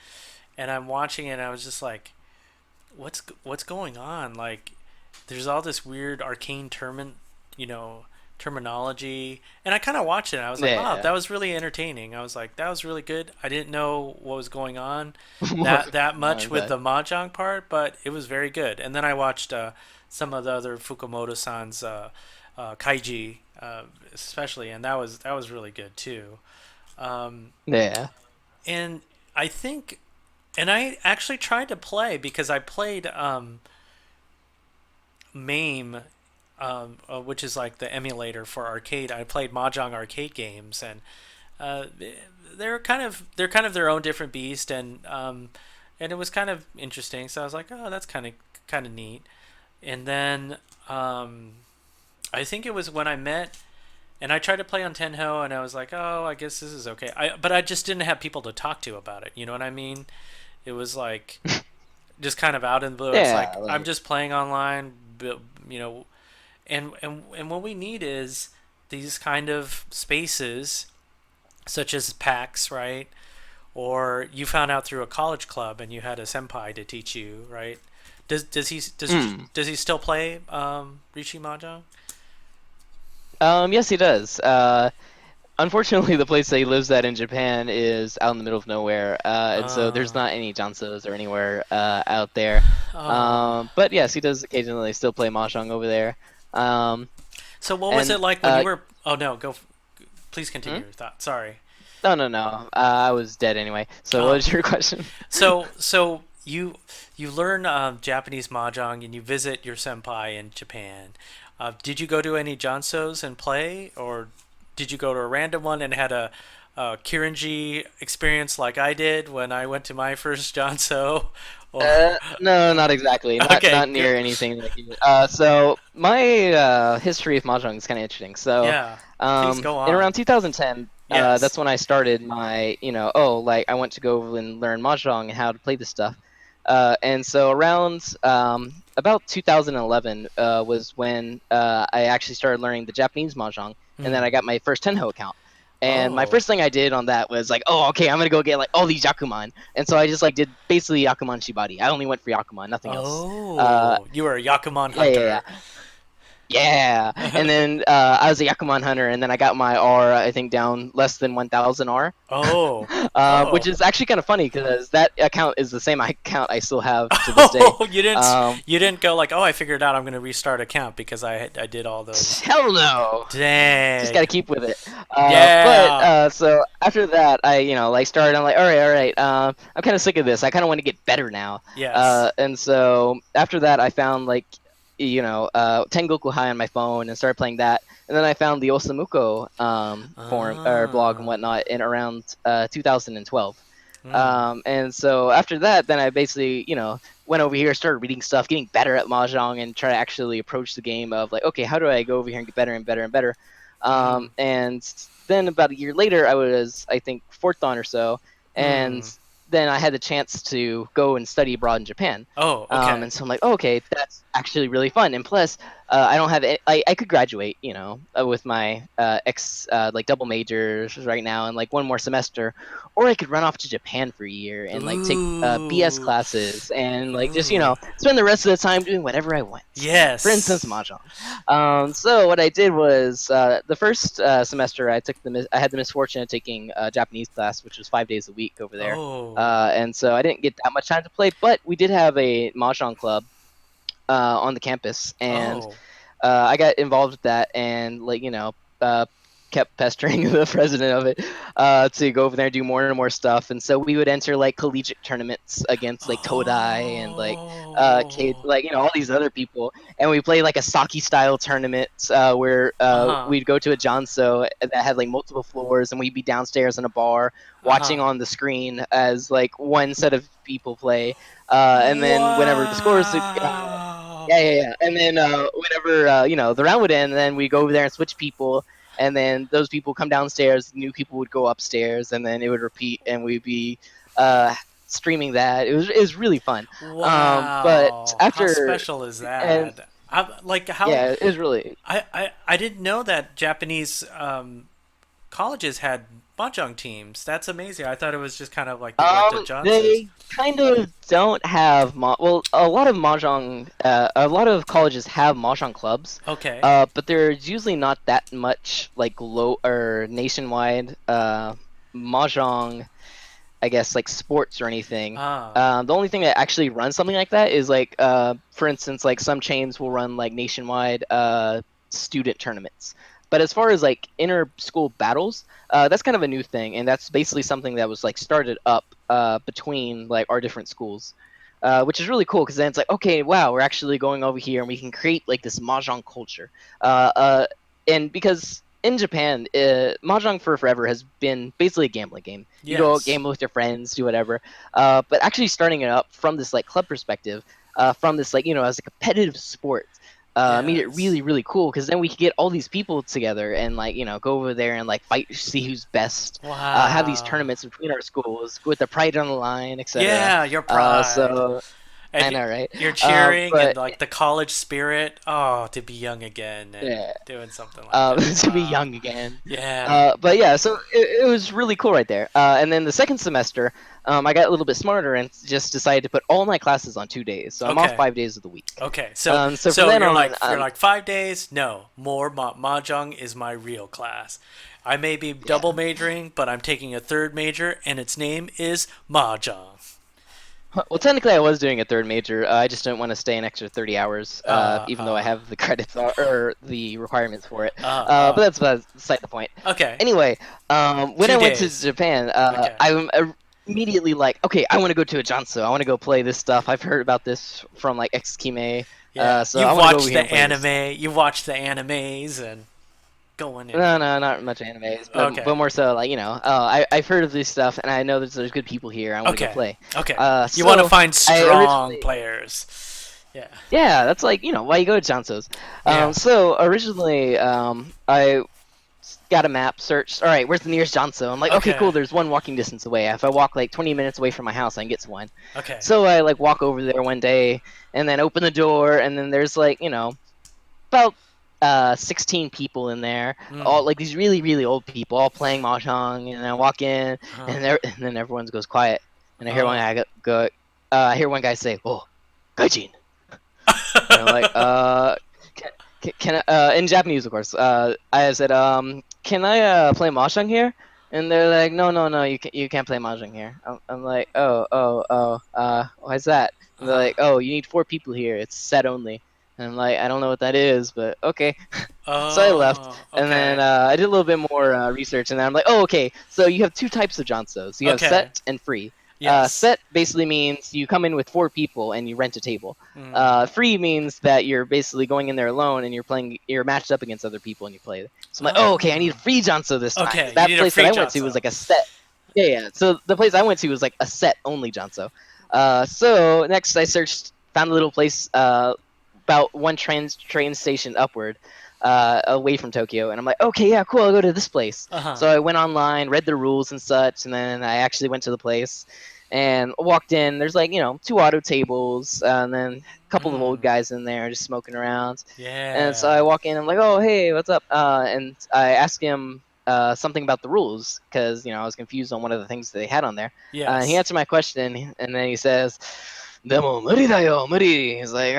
And I'm watching it, and I was just like, what's going on? Like, there's all this weird arcane you know, terminology, and I kind of watched it. And I was like, wow, Yeah. that was really entertaining. I was like, that was really good. I didn't know what was going on More, that more much of with that. the mahjong part, but it was very good. And then I watched some of the other Fukumoto-san's kaiji, especially, and that was really good too. Um, Yeah. and I think, and I actually tried to play because I played MAME, which is like the emulator for arcade. I played Mahjong arcade games, and uh, they're kind of their own different beast, and it was kind of interesting. So I was like, oh, that's kind of neat. And then I think it was when I met. And I tried to play on Tenho, and I was like, "Oh, I guess this is okay." But I just didn't have people to talk to about it. You know what I mean? It was like just kind of out in the blue. It's Yeah. like I'm Like, just playing online, you know, and what we need is these kind of spaces, such as PAX, right? Or you found out through a college club and you had a senpai to teach you, right? Does he still play Rishi Mahjong? yes, he does. Unfortunately, the place that he lives at in Japan is out in the middle of nowhere, and so there's Uh, not any Jansos or anywhere out there. oh. But yes, he does occasionally still play Mahjong over there. Um, So what was and it like when you were? Oh no, go. Please continue hmm? your thought. Sorry. No, no, no. I was dead anyway. So what Oh, was your question? so you learn Japanese mahjong and you visit your senpai in Japan. Did you go to any Jansos and play, or did you go to a random one and had a Kirinji experience like I did when I went to my first Janso? Or No, not exactly. Not okay, not good. near anything like you. So my history of mahjong is kind of interesting. So, Yeah, please go in on. around 2010, Yes. that's when I started my, oh, like I went to go and learn mahjong and how to play this stuff. And so around about 2011 was when I actually started learning the Japanese mahjong, and then Hmm. I got my first Tenho account. And my Oh. first thing I did on that was like, oh, okay, I'm gonna go get like all these Yakuman. And so I just like did basically Yakuman Shibari. I only went for Yakuman, nothing else. Uh, Oh, you were a Yakuman yeah, yeah, yeah. hunter. Yeah, and then I was a Yakuman hunter, and then I got my R, I think, down less than 1,000 R, Oh. which Oh. is actually kind of funny because that account is the same account I still have to this day. Oh, Um, you didn't go like, oh, I figured out I'm going to restart account because I did all those. Hell no. Just Dang. got to keep with it. But Yeah. so after that, I like started. I'm like, all right, all right. I'm kind of sick of this. I kind of want to get better now. Yes. And so after that, I found like Tengoku High on my phone and started playing that. And then I found the Osamuko forum or blog and Ah. whatnot in around 2012. Hmm. And so after that, then I basically, went over here, started reading stuff, getting better at Mahjong, and try to actually approach the game of like, okay, how do I go over here and get better and better and better? Hmm. And then about a year later, I was, I think, fourth on or so, and Hmm. then I had the chance to go and study abroad in Japan. Oh, okay. And so I'm like, oh, okay, that's actually really fun. And plus, I don't have I could graduate, with my like double majors right now and like one more semester, or I could run off to Japan for a year and like take BS Ooh. classes and like just Ooh. spend the rest of the time doing whatever I want. For instance, Yes. mahjong. So what I did was the first semester I had the misfortune of taking a Japanese class, which was 5 days a week over there. Oh. And so I didn't get that much time to play, but we did have a mahjong club on the campus, and Oh. I got involved with that, and kept pestering the president of it to go over there and do more and more stuff. And so we would enter like collegiate tournaments against like Todai and like Oh. all these other people, and we played like a sake style tournament where Uh-huh. we'd go to a janso that had like multiple floors, and we'd be downstairs in a bar Uh-huh. watching on the screen as like one set of people play, and then whenever the scores Wow. yeah. And then whenever the round would end, then we go over there and switch people, and then those people come downstairs, new people would go upstairs, and then it would repeat, and we'd be uh, streaming that. It was really fun. But Wow. How after special is and that? Like how yeah, it was really. I didn't know that Japanese colleges had mahjong teams. That's amazing. I thought it was just kind of like they went to Johnson's. They kind of don't have well, a lot of mahjong, a lot of colleges have mahjong clubs, Okay. but there's usually not that much like low or nationwide mahjong, I guess, like sports or anything. Ah. The only thing that actually runs something like that is like, for instance, like some chains will run like nationwide student tournaments. But as far as like inter school battles, that's kind of a new thing, and that's basically something that was like started up between like our different schools, which is really cool because then it's like, okay, wow, we're actually going over here and we can create like this mahjong culture. Uh, uh, and because in Japan, mahjong for forever has been basically a gambling game. You go out, Yes. gamble with your friends, do whatever. But actually starting it up from this like club perspective, from this like as a competitive sport, made it Yes. really really cool because then we could get all these people together and like go over there and like fight, see who's best. Have these Wow. tournaments between our schools with the pride on the line, etc. Yeah, your pride. So I And know, right? you're cheering and But like the college spirit. Oh, to be young again and yeah, doing something like that. to be Wow. young again. Yeah. But yeah, so it was really cool right there. And then the second semester, I got a little bit smarter and just decided to put all my classes on 2 days. So I'm off Okay. 5 days of the week. Okay. So So from so then on, you're like 5 days. No more mahjong is my real class. I may be double yeah. majoring, but I'm taking a third major, and its name is mahjong. Well, technically, I was doing a third major. I just didn't want to stay an extra 30 hours, Uh. even though I Uh. have the credits or the requirements for it. Uh. But that's beside the point. Okay. Anyway, when I Two went to days. Japan, Okay. I'm immediately like, okay, I want to go to a Janso. I want to go play this stuff. I've heard about this from like Xkime. Yeah. So I You've want to go over watched here the and play this stuff. anime. You've watched the animes and going in. No, no, not much animes, but Okay. more so like I've heard of this stuff and I know that there's good people here. I want to go Okay. play. Okay. You want to So find I strong originally players. Yeah. yeah, that's like why you go to Jansos. Yeah. So originally I got a map, searched. All right, where's the nearest Janso? I'm like, okay, Okay. cool. There's one walking distance away. If I walk like 20 minutes away from my house, I can get to one. Okay. So I like walk over there one day and then open the door and then there's like about 16 people in there, Mm. all like these really really old people, all playing mahjong. And I walk in, Huh. and then everyone goes quiet, and I hear one Oh. guy go, I hear one guy say, "Oh, gaijin," and I'm like, can I, in Japanese, of course. I said, can I play mahjong here? And they're like, no, no, no, you can't play mahjong here. I'm like, why is that? And they're Uh-huh. like, oh, you need 4 people here. It's set only. And I'm like, I don't know what that is, but okay. So I left, Oh. and then Okay. I did a little bit more research, and then I'm like, oh, okay. So you have 2 types of Jansos. You have Okay. set and free. Yes. Set basically means you come in with 4 people and you rent a table. Mm. Free means that you're basically going in there alone and you're matched up against other people and you play. So I'm like, oh, okay, I need a Oh. free Janso this time. 'Cause Okay. You that need a place that free I went to was Johnso. like a set. Yeah, yeah. So the place I went to was like a set only Janso. So next I searched, found a little place about one train station upward, away from Tokyo, and I'm like, okay, yeah, cool, I'll go to this place. Uh huh. So I went online, read the rules and such, and then I actually went to the place. and walked in. There's like, two auto tables, and then a couple of old Mm. guys in there just smoking around. And so I Yeah. walk in. I'm like, oh hey, what's up? And I ask him something about the rules because I was confused on one of the things that they had on there. And he Yes. answered my question, and then he says, "Demo muri da yo, muri." He's like,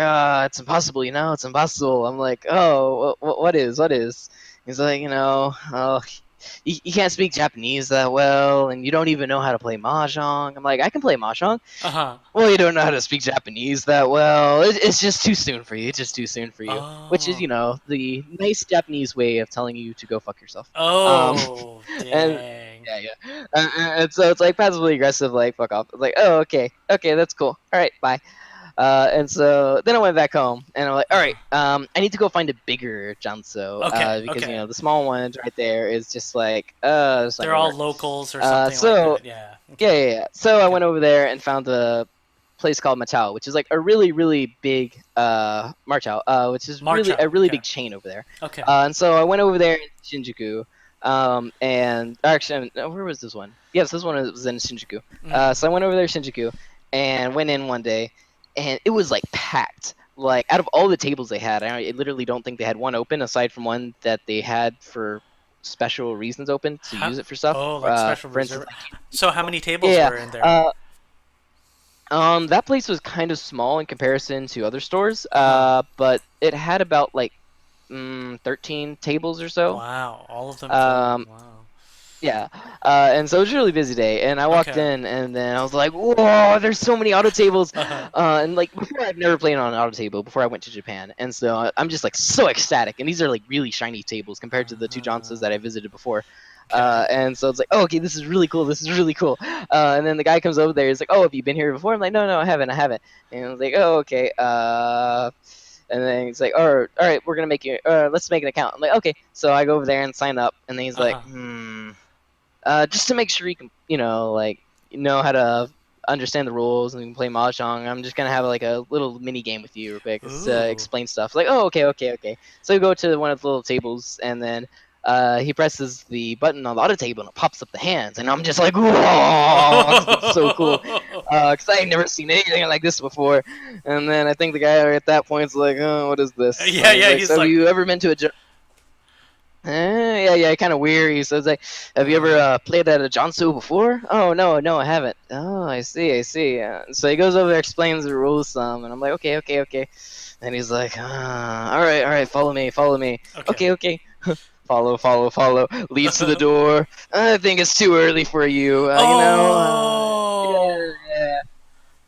it's impossible, it's impossible. I'm like, oh, what is, what is? He's like, oh, you can't speak Japanese that well, and you don't even know how to play mahjong. I'm like, I can play mahjong. Uh huh. Well, you don't know how to speak Japanese that well. It's just too soon for you. It's just too soon for you. Which is, Oh. the nice Japanese way of telling you to go fuck yourself. Um, Oh. and Dang. yeah, yeah. And so it's like passively aggressive, like fuck off. It's like, oh, okay, okay, that's cool. All right, bye. And so then I went back home, and I'm like, all right, I need to go find a bigger janso, Okay. because Okay. the small ones right there is just like, it's not They're gonna all work. locals or something like So that. Yeah. yeah, Okay. yeah, yeah. So I Okay. went over there and found a place called Matao, which is like a really, really big Marchao, which is really a Marchow. really Okay. big chain over there. Okay. And so I went over there in Shinjuku, and actually, no, where was this one? Yes, this one was in Shinjuku. Mm. So I went over there to Shinjuku and went in one day, and it was like packed. Like out of all the tables they had, I literally don't think they had one open aside from one that they had for special reasons open to How, use it for stuff. oh, like special For instance, reserve. like So how many tables yeah, were in there? yeah. That place was kind of small in comparison to other stores. Uh huh. But it had about like 13 tables or so. Wow. All of them full. Um, Wow. yeah. And so it was a really busy day. And I walked Okay. in, and then I was like, "Whoa! There's so many auto tables." Uh huh. And like before, I'd never played on an auto table before I went to Japan, and so I'm just like so ecstatic. And these are like really shiny tables compared to the two Johnsons that I visited before. Okay. And so it's like, oh, okay, this is really cool. This is really cool. And then the guy comes over there. He's like, oh, have you been here before? I'm like, no, no, I haven't. I haven't. And I was like, oh, okay. And then he's like, all right, we're gonna make you. Let's make an account. I'm like, okay. So I go over there and sign up. And then he's Uh like, huh. just to make sure you can, like, how to understand the rules and you can play mahjong. I'm just gonna have like a little mini game with you real quick, just to Ooh. explain stuff. Like, oh, okay, okay, okay. So we go to one of the little tables, and then he presses the button on the other table, and it pops up the hands, and I'm just like, whoa, this looks so cool, because I ain't never seen anything like this before. And then I think the guy at that point's like, oh, what is this? Yeah. And he's Yeah. like, so He's have like. you ever been to a yeah, yeah, kind of weary. So it's like, have you ever played at a janso before? Oh, no, no, I haven't. Oh, I see, I see. So he goes over there, explains the rules some, and I'm like, okay, okay, okay. And he's like, all right, follow me, follow me. Okay. Okay, okay. Follow, follow, follow. Leads to the door. I think it's too early for you. Oh. Yeah, yeah.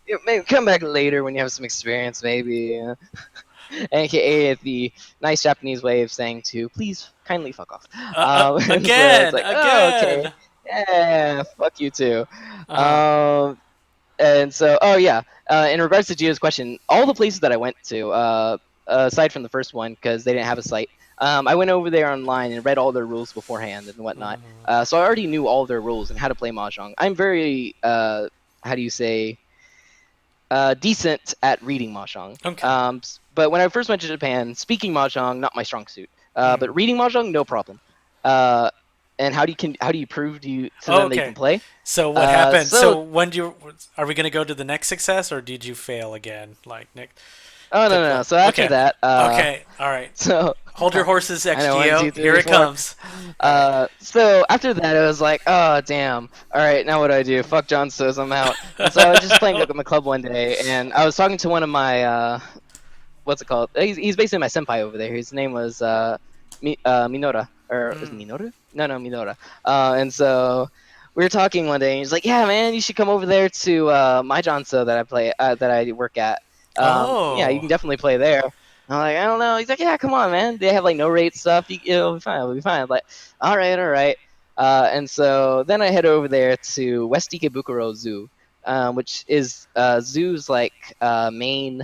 Yeah, maybe come back later when you have some experience, maybe. AKA the nice Japanese way of saying to please kindly fuck off. And so it's Again. like, oh, okay, Again. yeah, fuck you too. Uh huh. Um, and so, oh yeah, in regards to Gio's question, all the places that I went to, aside from the first one, because they didn't have a site, I went over there online and read all their rules beforehand and whatnot. So I already knew all their rules and how to play mahjong. I'm very, how do you say, decent at reading mahjong. Okay. But when I first went to Japan, speaking mahjong not my strong suit. But Mm. reading mahjong, no problem. Uh, and how do you prove to Oh, them that you can okay. play? So what happened? So So when do you are we gonna go to the next success or did you fail again? Like Nick oh no took no the no. So after okay, that, okay, all right. so Hold your horses, I know one two XGO. Here three it four. comes. All right. So after that, it was like, oh damn. All right, now what do I do? Fuck John says I'm out. And so I was just playing at my club one day, and I was talking to one of my what's it called? He's basically my senpai over there. His name was Minora, or is it Mm. Minoru? No, no, Minora. And so we were talking one day, and he's like, "Yeah, man, you should come over there to my Janso that I play, that I work at. Yeah, you Oh. can definitely play there." I'm like, "I don't know." He's like, "Yeah, come on, man. They have like no rate stuff. It'll be fine. It'll be fine." I'm like, all right, all right. And so then I head over there to West Ikebukuro Zoo, which is Zoo's like main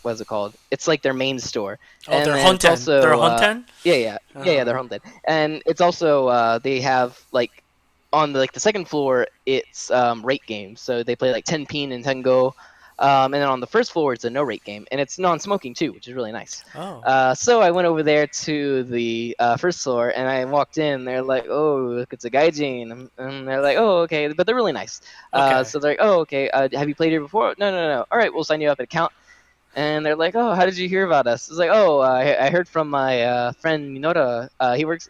what's it called? It's like their main store, Oh, and they're then it's Honten. They're also Honten? yeah, yeah, yeah, yeah, they're Oh. home then, and it's also they have like on the second floor, it's rate games, so they play like Tenpin and Tengo, And then on the first floor, it's a no rate game, and it's non-smoking too, which is really nice. Oh. So I went over there to the first floor, and I walked in. They're like, "Oh, look, it's a gaijin," and they're like, "Oh, okay," but they're really nice. Okay. So they're like, "Oh, okay. Have you played here before?" No, no, no. All right, we'll sign you up an account. And they're like, "Oh, how did you hear about us?" It's like, "Oh, I heard from my friend Minora. He works.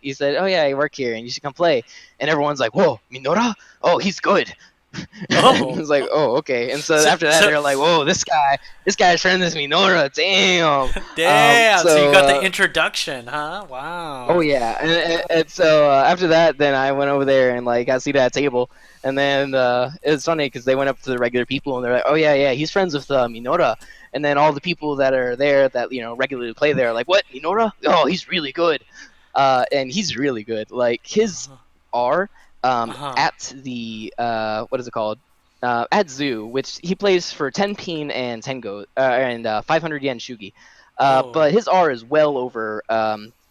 He said, oh yeah, I work here, and you should come play." And everyone's like, "Whoa, Minora? Oh, he's good." And Oh. it's like, "Oh, okay." And so So after that, so they're like, "Whoa, this guy's friend is Minora. Damn." damn. So you So got the introduction, huh? oh Wow. yeah, and so after that, then I went over there and like got seated at a table, and then it was funny because they went up to the regular people and they're like, "Oh yeah, yeah, he's friends with Minora," and then all the people that are there that regularly play there are like, "What, Minora? Oh, he's really good," and he's really good. Like his Uh-huh. R Uh-huh. at the what is it called? At Zoo, which he plays for 10 peen and 10 go and 500 yen shugi. Oh. But his R is well over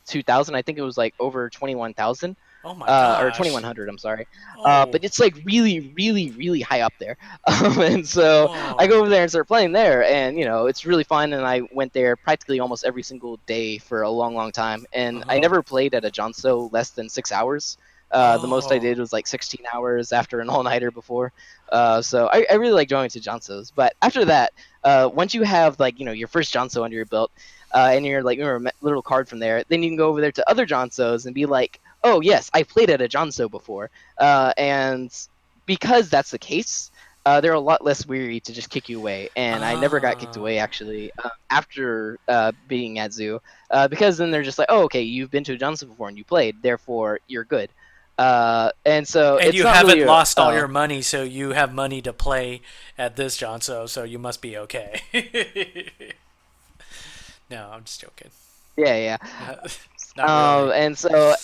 2,000. I think it was like over 21,000 Oh my or gosh. 2,100. I'm sorry. Oh. But it's like really, really, really high up there. And so I go Whoa. over there and start playing there, and it's really fun. And I went there practically almost every single day for a long, long time. And I Uh-huh. never played at a Janso less than 6 hours. The most I Oh. did was like 16 hours after an all nighter before. So I really like going to Jansos. But after that, once you have like your first Janso under your belt, and you're like you're a little card from there, then you can go over there to other Johnsos and be like, "Oh yes, I played at a Johnso before," and because that's the case, they're a lot less weary to just kick you away. And I never got kicked away Ah. actually after being at Zoo, because then they're just like, "Oh, okay, you've been to a Johnso before and you played, therefore you're good." And so And it's you not really haven't lost all your money, so you have money to play at this John, so you must be okay. No, I'm just joking. yeah, yeah. Not really. And so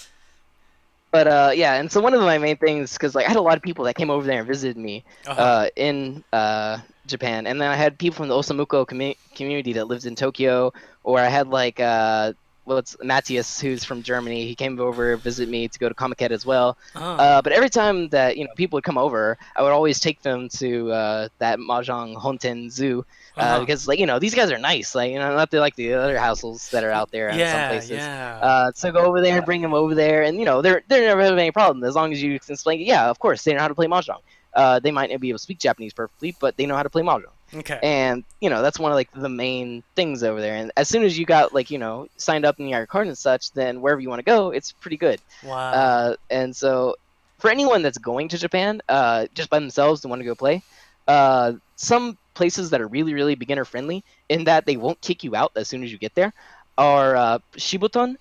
But yeah, and so one of my main things, because like I had a lot of people that came over there and visited me Uh-huh. in Japan, and then I had people from the Osamuko community that lived in Tokyo, or I had like well, it's Matthias who's from Germany. He came over visit me to go to Comic Con as well. Oh. But every time that people would come over, I would always take them to that Mahjong Honten Zoo, Uh-huh. because like these guys are nice, like not like the other households that are out there in some Yeah, places. yeah. So go over there, bring them over there, and they're never having any problem as long as you can explain. Yeah, of course they know how to play mahjong. They might not be able to speak Japanese perfectly, but they know how to play mahjong. Okay. And that's one of like the main things over there. And as soon as you got like signed up in your card and such, then wherever you want to go, it's pretty good. Wow. And so for anyone that's going to Japan, just by themselves and want to go play, some places that are really really beginner friendly in that they won't kick you out as soon as you get there are Shibuton,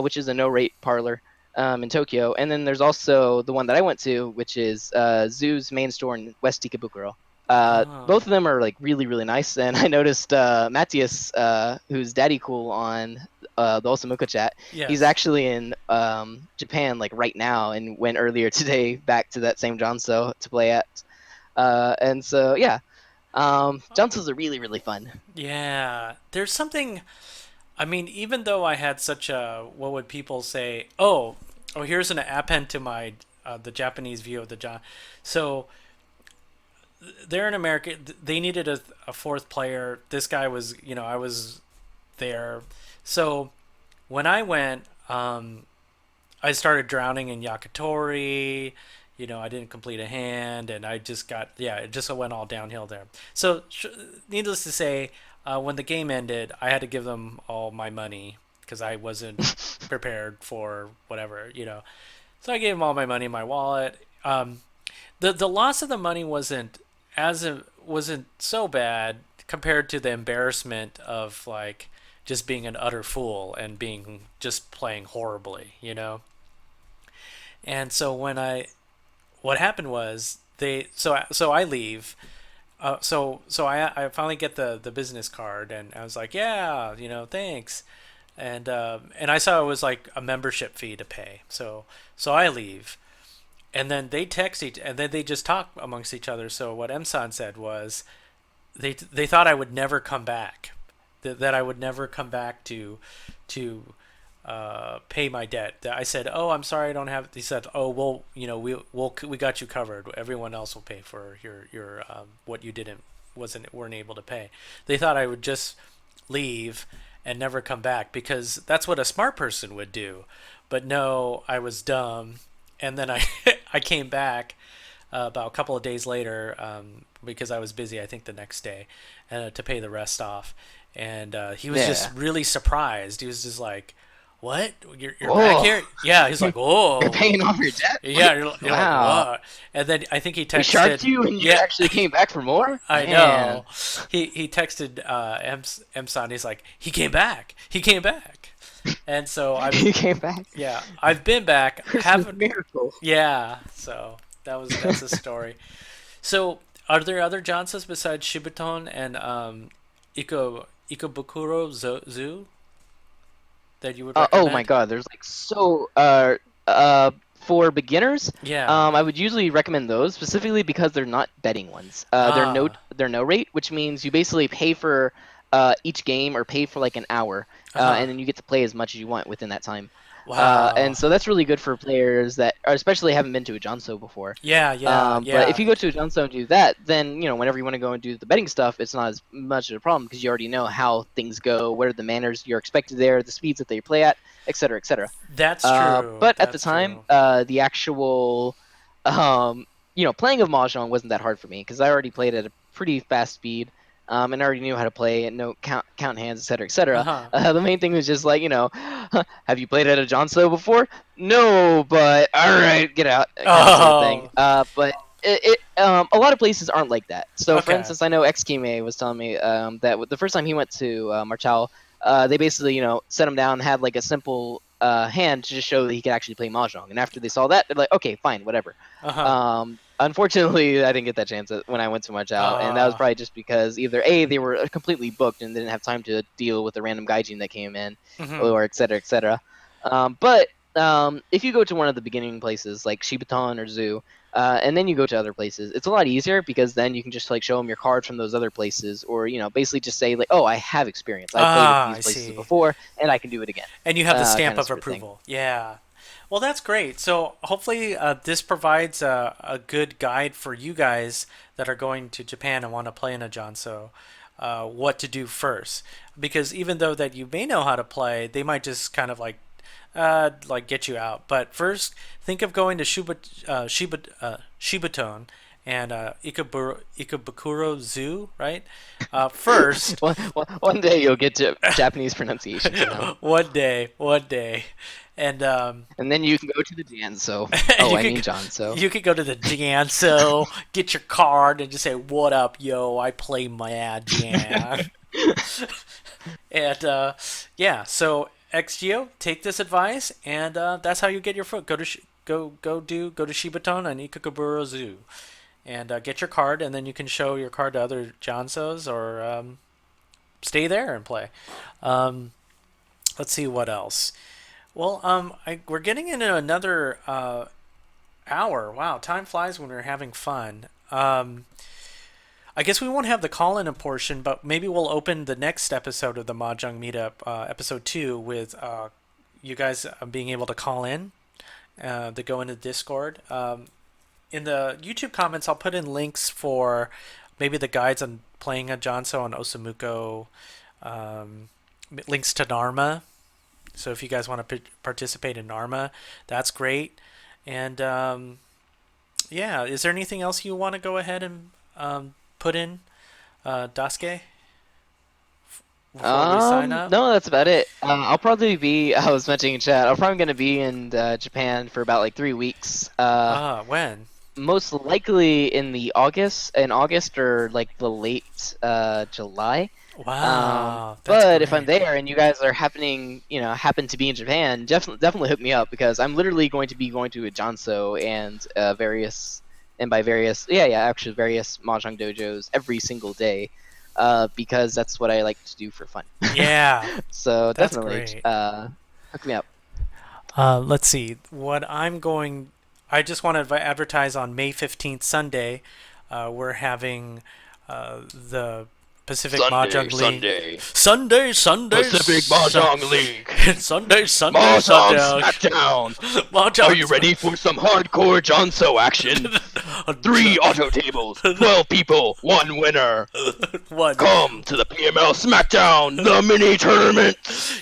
which is a no rate parlor in Tokyo, and then there's also the one that I went to, which is Zoo's main store in West Ikebukuro. Both Oh. of them are like really really nice, and I noticed Matthias, who's Daddy Cool on the Osamuka chat, he's Yes. actually in Japan like right now, and went earlier today back to that same Jonso to play at. And so yeah, Jonsos are really really fun. Yeah. There's something, I mean, even though I had such a, what would people say? Oh, here's an append to my the Japanese view of the John. So they're in America. They needed a fourth player. This guy was, I was there. So when I went, I started drowning in yakitori. I didn't complete a hand, and I just got, yeah, it just went all downhill there. So, needless to say, when the game ended, I had to give them all my money because I wasn't prepared for whatever. So I gave them all my money in my wallet. The loss of the money wasn't so bad compared to the embarrassment of like just being an utter fool and being just playing horribly. And so what happened was so I leave. So I finally get the business card, and I was like, yeah, thanks. And I saw it was like a membership fee to pay. So I leave, and then they text and then they just talk amongst each other. So what Emsan said was they thought I would never come back, that I would never come back to pay my debt. I said, "Oh, I'm sorry, I don't have." He said, "Oh, well, we got you covered. Everyone else will pay for your what you didn't weren't able to pay. They thought I would just leave and never come back because that's what a smart person would do. But no, I was dumb, and then I I came back about a couple of days later because I was busy. I think the next day, to pay the rest off, and he was just Yeah. really surprised. He was just like, "What? You're back Oh, here?" Yeah, he's like, you're "Oh." paying off your debt? Yeah, you're like, Wow. what? And then I think he We sharked texted, you and you yeah, actually came back for more? I Man. know. He texted Emson. He's like, he came back. He came back. And so You came back? I've been back. Christmas Haven't. miracle. Yeah. So that's a story. So are there other Johnsons besides Shibuton and Ikebukuro Zoo that you would Oh my recommend? god, there's like for beginners, Yeah. I would usually recommend those specifically because they're not betting ones. Ah. They're no rate, which means you basically pay for each game or pay for like an hour, Uh huh. and then you get to play as much as you want within that time. And Wow. so that's really good for players that especially haven't been to a Jonso before. Yeah. Yeah. But if Yeah. you go to a Jonso and do that, then whenever you want to go and do the betting stuff, it's not as much of a problem because you already know how things go, what are the manners you're expected there, the speeds that they play at, etc., etc. That's true. But at the That's time, true. the actual, um, playing of Mahjong wasn't that hard for me because I already played at a pretty fast speed, and I already knew how to play and know count hands, etc., Uh etc. huh. The main thing was just like, have you played at a Jonso before? No, but all right, get out, kind of sort of thing. Oh. But a lot of places aren't like that. So, for Okay. instance, I know Xkime was telling me that the first time he went to Marchal, they basically, set him down, had like a simple hand to just show that he could actually play mahjong. And after they saw that, they're like, okay, fine, whatever. Uh huh. Unfortunately, I didn't get that chance when I went to Marchal, and that was Uh. probably just because either A, they were completely booked and didn't have time to deal with the random gaijin that came in, Mhm. or et cetera, et cetera. But if you go to one of the beginning places like Shibuton or Zoo, and then you go to other places, it's a lot easier because then you can just like show them your card from those other places, or basically just say like, "Oh, I have experience. I played at Ah, these I places see. before, and I can do it again," And you have the stamp kind of of sort of thing. approval. Yeah. Well, that's great. So hopefully, this provides a good guide for you guys that are going to Japan and want to play in a Janso, what to do first. Because even though that you may know how to play, they might just kind of like get you out. But first, think of going to Shibuton and Ikebukuro Zoo, right? First, One day you'll get to Japanese pronunciation somehow, one day, and and then you can go to the Janso. and Oh, I mean John. So you could go to the Janso, get your card, and just say, "What up, yo? I play Mahjong." And yeah, so XGO, take this advice, and that's how you get your foot. Go to Shibaton and Ikakaburo Zoo, and get your card, and then you can show your card to other Jansos or stay there and play. Um, let's see what else. Well, we're getting into another hour. Wow, time flies when we're having fun. I guess we won't have the call-in portion, but maybe we'll open the next episode of the Mahjong Meetup, episode 2, with you guys being able to call in, to go into Discord. In the YouTube comments, I'll put in links for maybe the guides on playing a Janso on Osamuko, um, links to Narma. So if you guys want to participate in Narma, that's great. And yeah, is there anything else you want to go ahead and put in, Daske, before we sign up? no, that's about it. I'll probably be. I was mentioning in chat. I'm probably gonna be in Japan for about like 3 weeks. When? Most likely in August or like the late July. Wow, that's But if I'm great. there and you guys are happen to be in Japan, definitely hook me up because I'm literally going to be going to a Janso and actually various mahjong dojos every single day, because that's what I like to do for fun. Yeah, So that's definitely great. hook me up. Let's see. I just want to advertise on May 15th, Sunday. We're having the Pacific Sunday, Mahjong League. Sunday. Sunday, Sunday, Pacific Mahjong League. Sunday, Sunday, Mahjong Sunday. Smackdown. Are Mahjong. you ready for some hardcore janso action? 3 auto tables, 12 people, 1 winner. One. Come to the PML Smackdown, the mini tournament.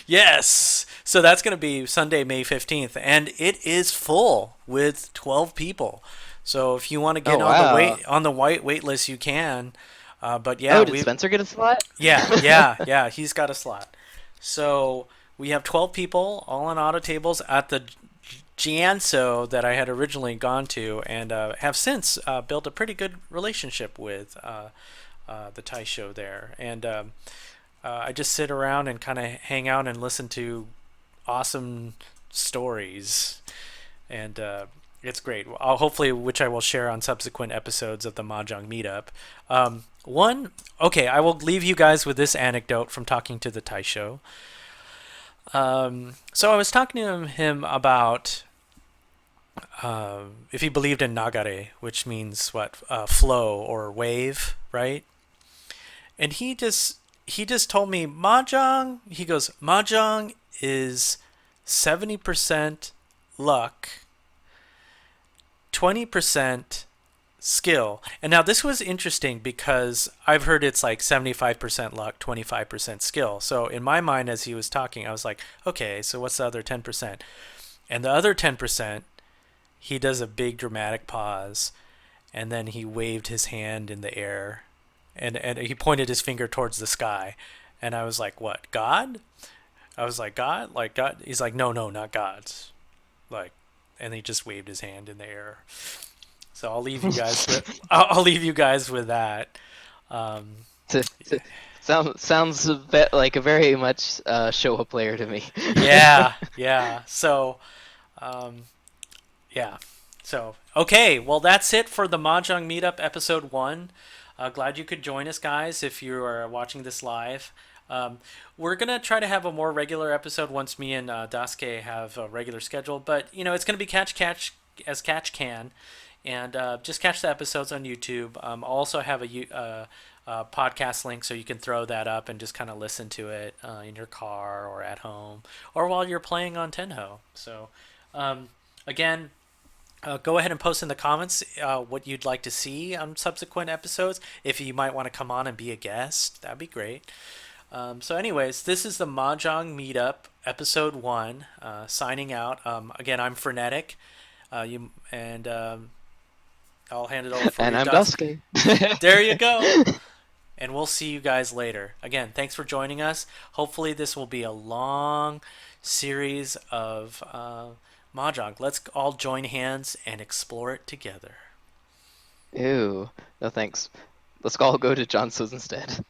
Yes. So that's going to be Sunday, May 15th, and it is full with 12 people. So if you want to get Oh wow. on the white wait list, you can. But yeah, Oh, did we Spencer get a slot? yeah, he's got a slot. So we have 12 people all on auto tables at the janso that I had originally gone to, and have since built a pretty good relationship with the Thai show there. And I just sit around and kind of hang out and listen to awesome stories, and it's great. Hopefully, which I will share on subsequent episodes of the Mahjong Meetup. Okay, I will leave you guys with this anecdote from talking to the Thai show. So I was talking to him about if he believed in nagare, which means what, flow or wave, right? And he just told me mahjong. He goes, mahjong is 70% luck, 20% skill. And now this was interesting because I've heard it's like 75% luck, 25% skill. So in my mind, as he was talking, I was like, okay, so what's the other 10%? And the other 10%, he does a big dramatic pause, and then he waved his hand in the air, and he pointed his finger towards the sky. And I was like, what, God? I was like, God? Like God? He's like, no, no, not God's. Like, and he just waved his hand in the air. So I'll leave you guys with I'll leave you guys with that. Um, Sounds a bit like a very much Showa player to me. yeah, yeah. So, um, yeah. So okay, well that's it for the Mahjong Meetup episode 1. Glad you could join us, guys. If you are watching this live, we're gonna try to have a more regular episode once me and Daisuke have a regular schedule. But it's gonna be catch as catch can, and just catch the episodes on YouTube. I'll also have a podcast link, so you can throw that up and just kind of listen to it in your car or at home or while you're playing on Tenho. So again. Go ahead and post in the comments what you'd like to see on subsequent episodes. If you might want to come on and be a guest, that'd be great. So, anyways, this is the Mahjong Meetup episode 1. Signing out. Again, I'm Frenetic. I'll hand it over for And you, I'm Dusky. Duske. There you go. And we'll see you guys later. Again, thanks for joining us. Hopefully, this will be a long series of Mahjong. Let's all join hands and explore it together. Ew. No thanks. Let's all go to Johnson's instead.